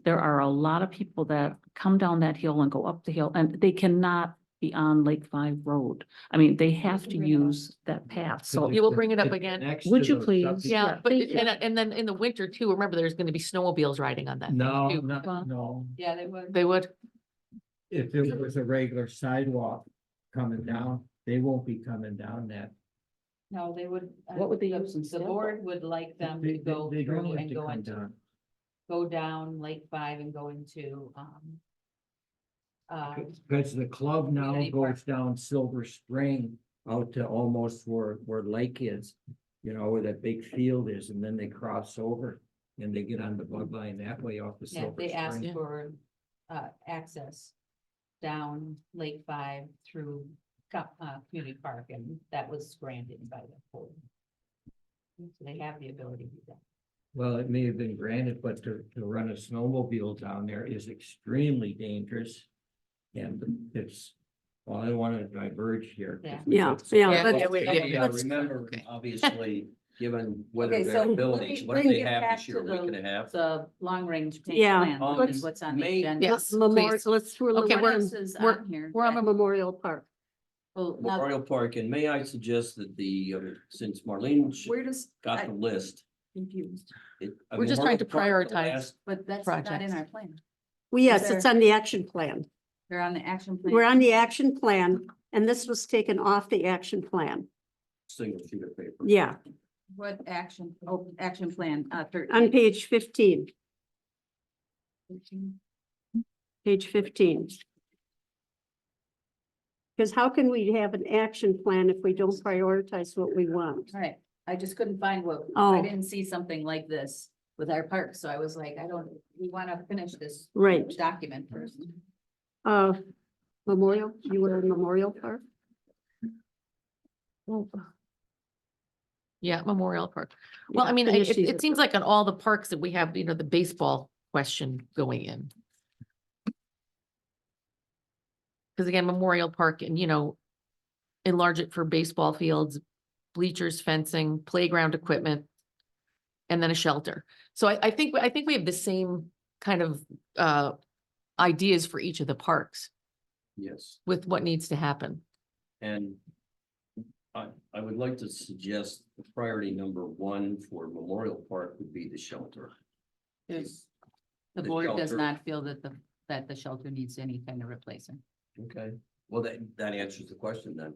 There are a lot of people that come down that hill and go up the hill, and they cannot be on Lake 5 Road. I mean, they have to can bring it up. use that path, so. You will bring it up It again. connects Would to you those please? subdivisions. Yeah, but, thank you. and then in the winter too, remember, there's going to be snowmobiles riding on that. thing, No, too. no. Yeah, they would. They would. If there was a regular sidewalk coming down, they won't be coming down that No, they would. What would they the- use The instead? board would like them They- to go they don't through have and to go come into, down. go down Lake 5 and go into, Because the club now Community park. goes down Silver Spring out to almost where Lake is. You know, where that big field is, and then they cross over and they get on the bug line that way off the yeah, Silver they asked Spring. for, access down Lake 5 through, Community Park, and that was granted by the board. So they have the ability to do that. Well, it may have been granted, but to run a snowmobile down there is extremely dangerous. And it's, well, I don't want to diverge here. Yeah. Yeah, yeah, Yeah, let's- yeah, we- Yeah, let's- remember, Okay. obviously, given whether Okay, they're so let buildings, me- what let do me they get have back this year, to week and a half? The long range Yeah, plan, let's- what's on the May- agenda. Yes, Memorial, please. let's, Okay, What we're, else is we're- on here? we're on Memorial Park. Well, now, Memorial Park, and may I suggest that since Marlene where does, got the list. confused, We're just trying to Memorial Park, the prioritize. last- but that's not in Projects. our plan. Well, yes, there- it's on the action plan. They're on the action plan. We're on the action plan, and this was taken off the action plan. Single sheet of paper. Yeah, What action, action plan, on 13. page 15, page 15. Because how can we have an action plan if we don't prioritize what we want? All right, I just couldn't find what, Oh. I didn't see something like this with our park, so I was like, we want to finish this Right, document first. Memorial, you were in Memorial Park? Yeah, Memorial Park. Well, Yeah, I mean, finish it, these it seems like on all the parks that we have, you know, the baseball question going in. Because again, Memorial Park and, you know, enlarge it for baseball fields, bleachers, fencing, playground equipment, and then a shelter. So I think we have the same kind of ideas for each of the parks Yes, with what needs to happen. and I would like to suggest the priority number 1 for Memorial Park would be the shelter. There's, the The board does shelter. not feel that the shelter needs any kind of replacement. Okay, well, that answers the question then.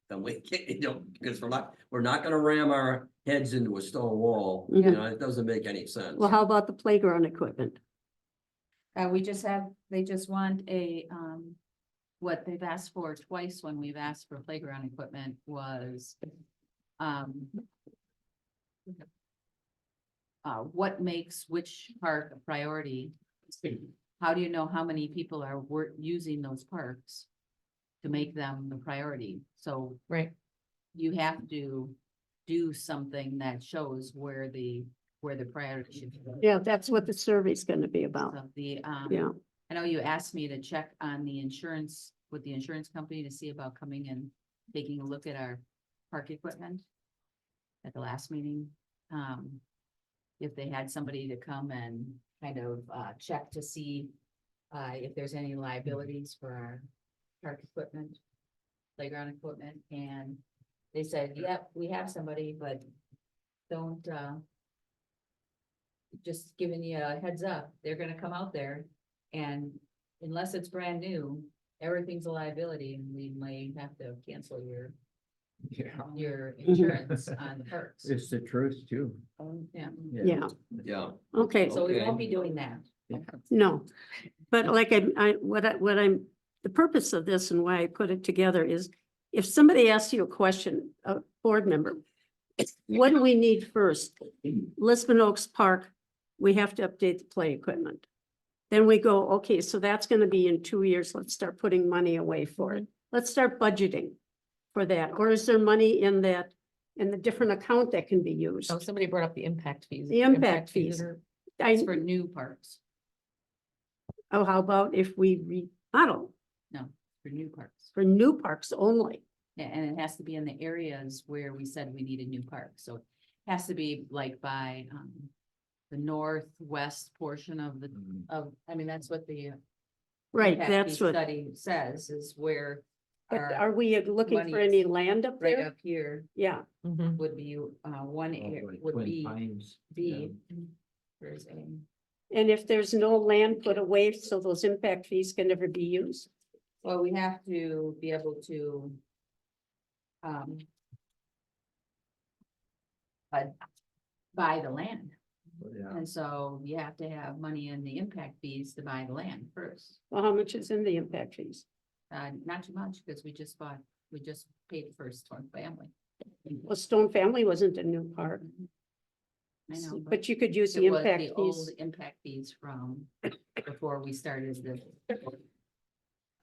Then we, you know, because we're not gonna ram our heads into a stone wall, you Mhm. know, it doesn't make any sense. Well, how about the playground equipment? They just want what they've asked for twice when we've asked for playground equipment was, what makes which park a priority? How do you know how many people are using those parks to make them the priority? So Right. you have to do something that shows where the priority should be. Yeah, that's what the survey's gonna be about. Of the, Yeah, I know you asked me to check on the insurance with the insurance company to see about coming and taking a look at our park equipment at the last meeting. If they had somebody to come and kind of check to see if there's any liabilities for our park equipment, playground equipment, and they said, yep, we have somebody, but don't just giving you a heads up, they're gonna come out there, and unless it's brand new, everything's a liability, and we may have to cancel your insurance on the parks. It's the truth too. Yeah, yeah, Yeah, okay, so we Okay. won't be doing that. no. But like what I'm, the purpose of this and why I put it together is if somebody asks you a question, a board member, what do we need first? Lisbon Oaks Park, we have to update the play equipment. Then we go, okay, so that's gonna be in 2 years. Let's start putting money away for it. Let's start budgeting for that. Or is there money in that, in the different account that can be used? Oh, somebody brought up the impact fees. The impact fees. are- It's for new parks, Oh, how about if we remodel for new parks. for new parks only? Yeah, and it has to be in the areas where we said we need a new park, so it has to be like by, the northwest portion of I mean, that's what the. Right, impact that's fee what, Study says is where. but our- are we looking money for is any land up Right there? up here Yeah, Mhm. would be, one area, would Twin be, Pines. there's a. and if there's no land put away, so those impact fees can never be used. Well, we have to be able to. buy the land. Yeah. And so you have to have money in the impact fees to buy the land first. Well, how much is in the impact fees? Not too much, because we just paid the first one family. Well, Stone Family wasn't a new park, I know, but you could use the it was impact the old fees. impact fees from before we started the.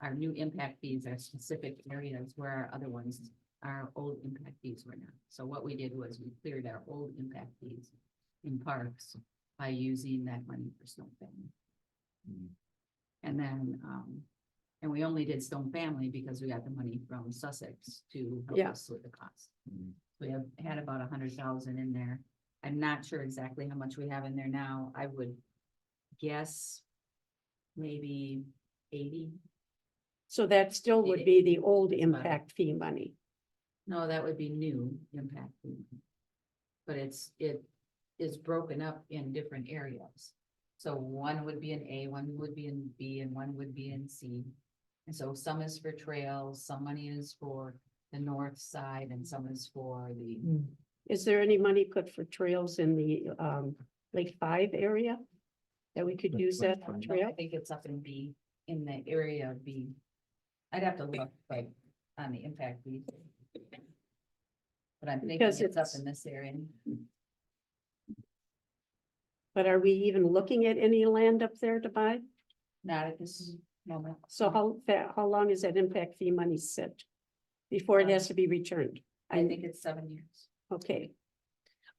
Our new impact fees are specific areas where our other ones, our old impact fees were not. So what we did was we cleared our old impact fees in parks by using that money for Stone Family. Mm. And then, and we only did Stone Family because we got the money from Sussex to help Yeah. us with the cost. Mm. We have had about 100,000 in there. I'm not sure exactly how much we have in there now. I would guess maybe 80. So that still would be the old impact fee money. No, that would be new impact fee. But it is broken up in different areas. So one would be in A, one would be in B, and one would be in C. And so some is for trails, some money is for the north side, and some is for the, Is there any money put for trails in the Lake 5 area? That we could use that for I trail? think it's up in B, in the area of B. I'd have to look, like, on the impact fee. But I'm thinking Because it's up it's- in this area. But are we even looking at any land up there to buy? Not at this moment. So how long is that impact fee money sit? Before it has to be returned? I think it's 7 years. Okay,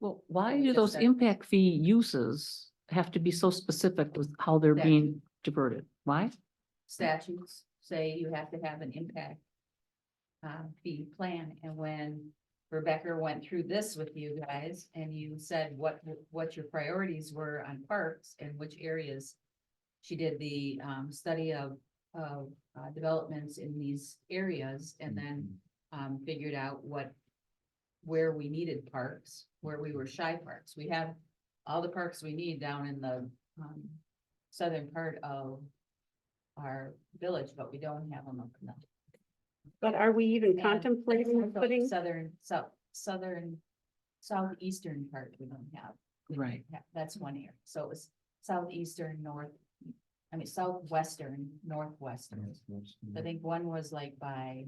Well, why we do just those said- impact fee uses have to be so specific with how they're being diverted? Why? Statutes say you have to have an impact fee plan, and when Rebecca went through this with you guys, and you said what your priorities were on parks and which areas. She did the study of developments in these areas, and then figured out where we needed parks, where we were shy parks. We have all the parks we need down in the southern part of our village, but we don't have them up in the. but are we even And contemplating putting? Southeastern part we don't have. We don't Right. have- That's one area. So it was southeastern, southwestern, northwestern. I think one was like by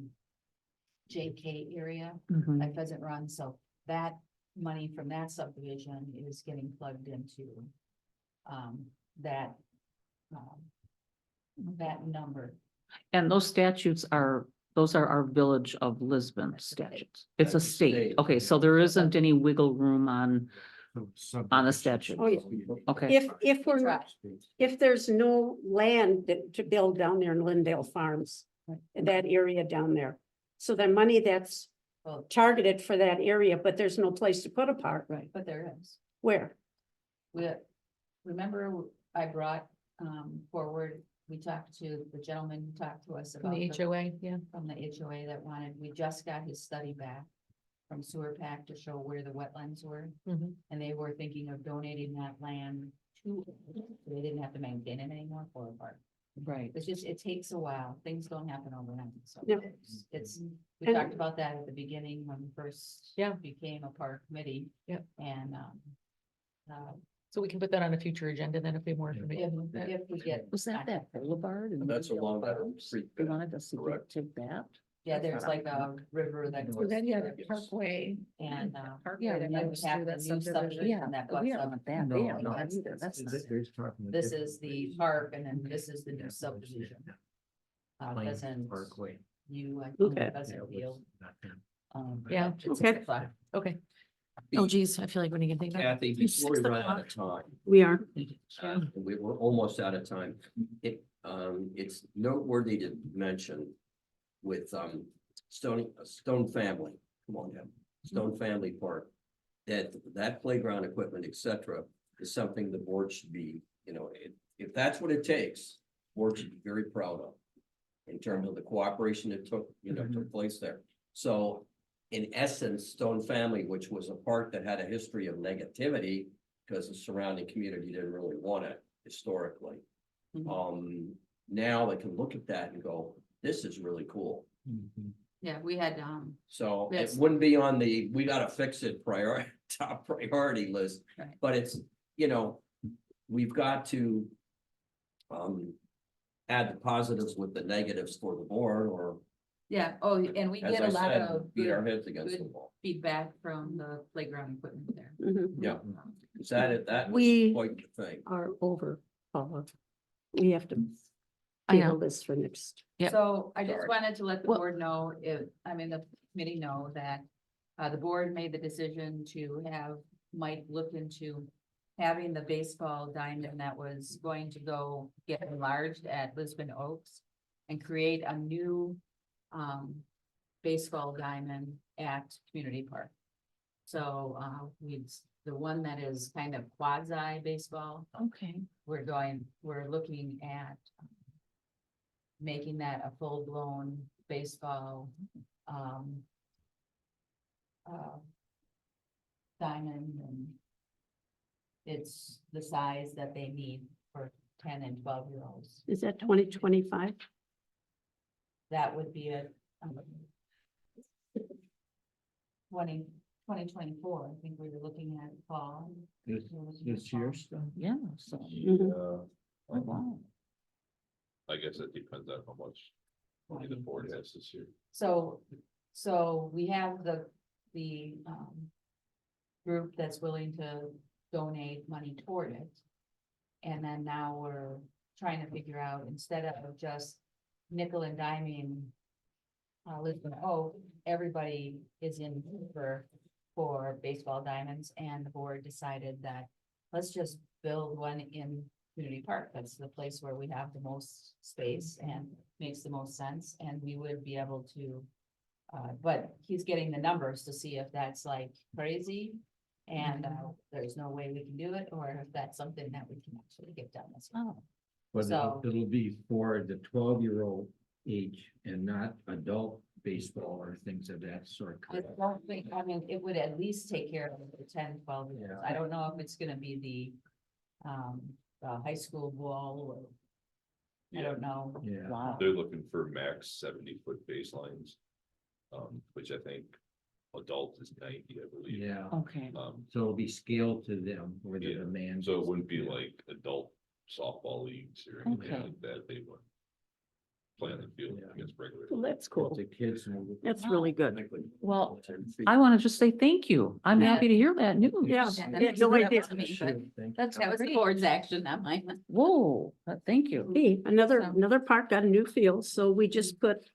JK area, Mhm. by Pheasant Run, so that money from that subdivision is getting plugged into that that number. And those statutes those are our Village of Lisbon statutes. It's a That's a state. state. Okay, so there isn't any wiggle room on the statute. Oh, yeah. Okay, If we're, Right. if there's no land to build down there in Lindale Farms, in that area down there. So the money that's Well, targeted for that area, but there's no place to put a park, right. but there is. where? Remember I brought forward, we talked to the gentleman who talked to us From about. the HOA, yeah. From the HOA that wanted, we just got his study back from Sewer Pack to show where the wetlands were. Mhm. And they were thinking of donating that land to, so they didn't have to maintain it anymore for a park. Right. It's just, it takes a while. Things don't happen overnight, so. Yeah. It's, we And- talked about that at the beginning when we first. Yeah. Became a park committee. Yep. And, So we can put that on a future agenda then if we have more information. if we get. Was that boulevard? in That's along that Farms? street They bed, wanted us to correct? take that? Yeah, there's like a river that goes. Yes. Parkway. And, Yeah, and yeah, then we have the new subdivision Yeah, that we butts don't up. want that No, there no. either. That's not. This is the park, and then this is the new subdivision. Pheasant, Parkway. you, I Okay. think Pheasant Field. Yeah, it's okay. 6 o'clock. Okay. Oh geez, I feel like we need to think about. Kathy, It's before we 6 run out o'clock. of time, We are. we were almost out of time. It's noteworthy to mention with, Stone Family, come on now, Stone Family Park. That playground equipment, et cetera, is something the board should be, if that's what it takes, board should be very proud of. In terms of the cooperation that took place there. So in essence, Stone Family, which was a park that had a history of negativity because the surrounding community didn't really want it historically. Mhm. Now they can look at that and go, this is really cool. Yeah, we had, So it Yes. wouldn't be on the, we gotta fix it top priority list. Right. But it's, you know, we've got to add the positives with the negatives for the board, or Yeah, oh, and we as get I a lot said, of beat our good heads against the good- wall. feedback from the playground equipment there. Mhm. Yeah, is that was We- quite the thing. Are over, Paula. We have to I table know. this for next. Yep. So I just Sorry. wanted to let the Well- board know the committee know that the board made the decision to have Mike look into having the baseball diamond that was going to go get enlarged at Lisbon Oaks and create a new baseball diamond at Community Park. So the one that is kind of quasi baseball, Okay. we're looking at making that a full-blown baseball, diamond, and it's the size that they need for 10 and 12-year-olds. Is that 2025? That would be a 2024, I think we were looking at fall. This year stuff? Yeah, so, Mhm. oh, wow. I guess that depends on how much money the board has this year. So we have the group that's willing to donate money toward it. And then now we're trying to figure out, instead of just nickel and diming Lisbon Oak, everybody is in for baseball diamonds, and the board decided that let's just build one in Community Park. That's the place where we have the most space and makes the most sense, and we would be able to. But he's getting the numbers to see if that's like crazy, and there's no way we can do it, or if that's something that we can actually get done as well. Oh, But So- it'll be for the 12-year-old age and not adult baseball or things of that sort. I don't think, I mean, it would at least take care of the 10, 12 years. Yeah. I don't know if it's gonna be the high school ball, or I don't know. Yeah. wow. They're looking for max 70-foot baselines. Which I think adult is 90, I believe. Yeah, Okay. so it'll be scaled to them where the Yeah, demand. So it is. wouldn't be Yeah. like adult softball leagues or anything Okay. like that. They would play on the field Yeah. against regular. Well, that's cool. The kids. know- That's really good. Well, I want to just say thank you. I'm Yeah. happy to hear that news. Yeah. that Yeah, makes no it up idea. to me, Sure, but thank you. That's that was the great. board's action, not mine. Whoa, thank you. Hey, another, So- another park got a new field, so we just put,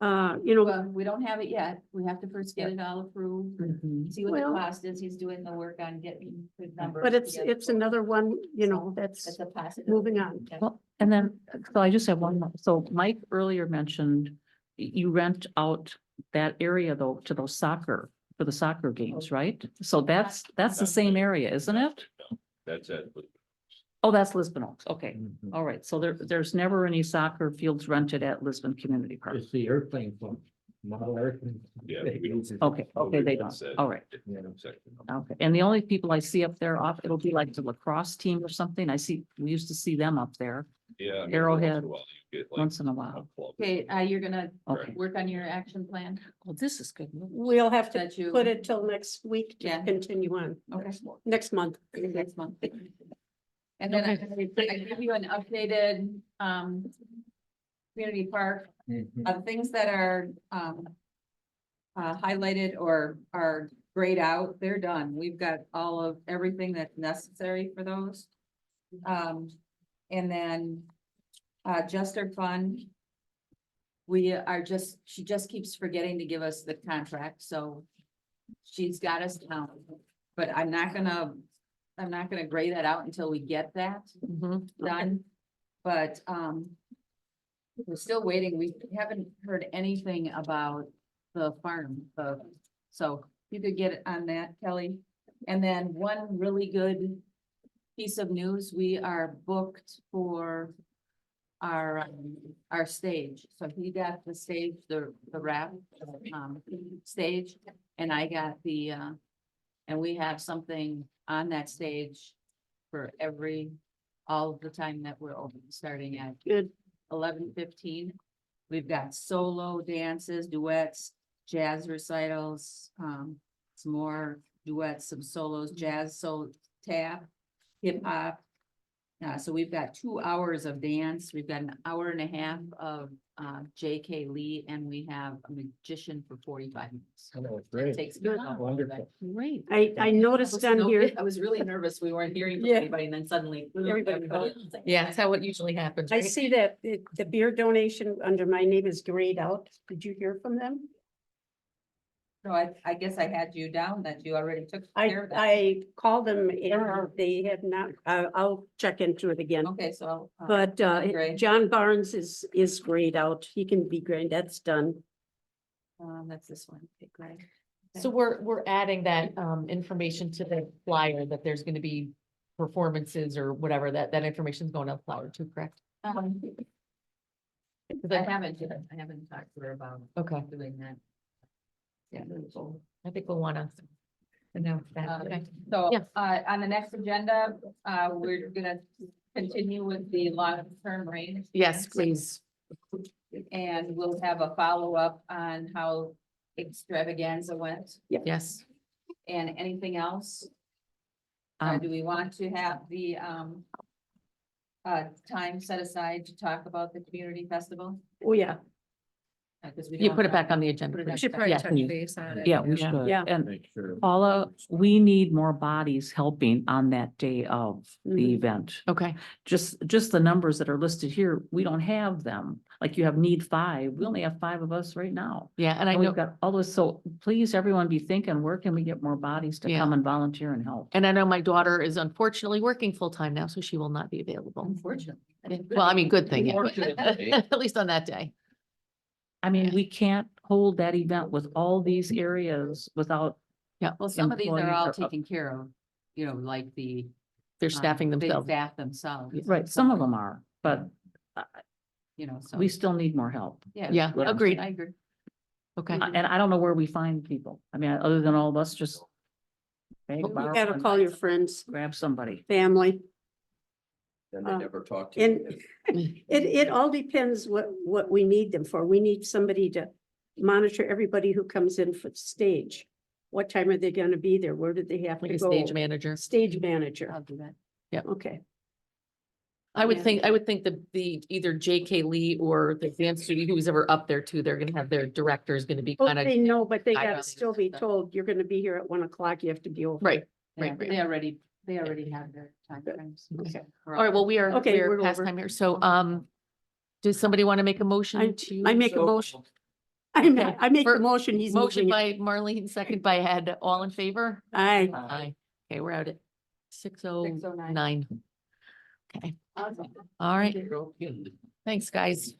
you know, Well, we don't have it yet. We have to first get it all approved, Mhm. see what the Well- cost is. He's doing the work on getting good numbers. but it's together for it. another one, you know, that's It's a positive. moving on. Yeah. Well, and then, so I just have one more. So Mike earlier mentioned you rent out that area though to those soccer, for the soccer games, right? So that's the same area, isn't it? That's it. Oh, that's Lisbon Oaks. Okay. Mhm. All right. So there's never any soccer fields rented at Lisbon Community Park. It's the airplane club, model airplane. Yeah, we don't- Okay, okay, they don't. That's it. All right. Yeah. Section. Okay. And the only people I see up there off, it'll be like the lacrosse team or something. We used to see them up there Yeah. I mean, Arrowhead, once in a while you get, like, once in a a while. club. Okay, you're gonna Okay. work on your action plan Well, this is good. news. We'll have to that you. put it till next week to Yeah. continue on, Okay. next month. Next month. And then I give you an updated, community park, Mhm. things that are, highlighted or are grayed out, they're done. We've got everything that's necessary for those. And then, Jester Fund. She just keeps forgetting to give us the contract, so she's got us down. But I'm not gonna gray that out until we get that Mhm. done. But, we're still waiting. We haven't heard anything about the farm, so you could get on that, Kelly. And then one really good piece of news, we are booked for our stage. So he got the stage, the rap, stage, and I got and we have something on that stage for all of the time that we're open, starting at Good. 11:15. We've got solo dances, duets, jazz recitals, some more duets, some solos, jazz, tap, hip hop. So we've got 2 hours of dance, we've got an hour and a half of J.K. Lee, and we have a magician for 45 minutes. Oh, great. Takes Good. Wonderful. Great. I noticed on here, I was really nervous. We weren't hearing from Yeah. anybody, and then suddenly. Everybody else was like, Yeah, that's how it usually happens, I right? see that the beer donation under my name is grayed out. Did you hear from them? So I guess I had you down that you already took care of that. I called them and they have not, I'll check into it again. Okay, so. But Gray. John Barnes is grayed out. He can be grayed. That's done. That's this one. Okay, great. So we're adding that information to the flyer that there's gonna be performances or whatever, that information's going on the flyer too, correct? I haven't talked to her about Okay, doing that. Yeah. I think we'll wanna announce that, okay? So, Yeah. on the next agenda, we're gonna continue with the long-term range. Yes, please. And we'll have a follow-up on how extravaganza went Yes. and anything else. Um, Do we want to have the, time set aside to talk about the community festival? Oh, yeah. 'Cause we You don't put it have back on that. the agenda. Put it please. on Should the- probably Yeah. touch base on it. Yeah, we Yeah. should. Yeah. And Make sure. Paula, we need more bodies helping on that day of the Mhm. event. Okay, Just the numbers that are listed here, we don't have them. Like you have need 5, we only have 5 of us right now. yeah, and I And we've know, got all this, so please, everyone be thinking, where can we get more bodies to Yeah. come and volunteer and help? and I know my daughter is unfortunately working full-time now, so she will not be available. Unfortunately. Yeah, well, I mean, good thing, yeah, but Unfortunately. at least on that day. I mean, Yeah. we can't hold that event with all these areas without, Well, some of these are all Employees are up. taken care of, like the. They're staffing they themselves. Staff themselves. right, some of them are, but So. we still need more help. Yeah, What I'm agreed. I agree. Okay, And I don't know where we find people. I mean, other than all of us just beg, You borrow, gotta and call your friends, grab somebody. family. Then they Uh, never talk to and- you. It all depends what we need them for. We need somebody to monitor everybody who comes in for the stage. What time are they gonna be there? Where do they have like to a go? stage manager. Stage manager. I'll do that. Okay. I would Yeah. think the either J.K. Lee or the dance studio, who's ever up there too, they're gonna have their director is gonna be Oh, kind of, they know, but they I gotta don't still be think so. told, you're gonna be here at 1 o'clock. You have to be over. right. Yeah, Right, right. they already have their time frames. Okay. We're All right, well, Okay, we're we're past over. time here, so, does somebody want to make a motion to? I make a So- motion. Okay. I make the For- motion. He's Motion moving it. by Marlene, second by Ed, all in favor? Aye. Aye. Okay, we're out at 6:09. 6:09. Okay, Awesome. all right, thanks, guys.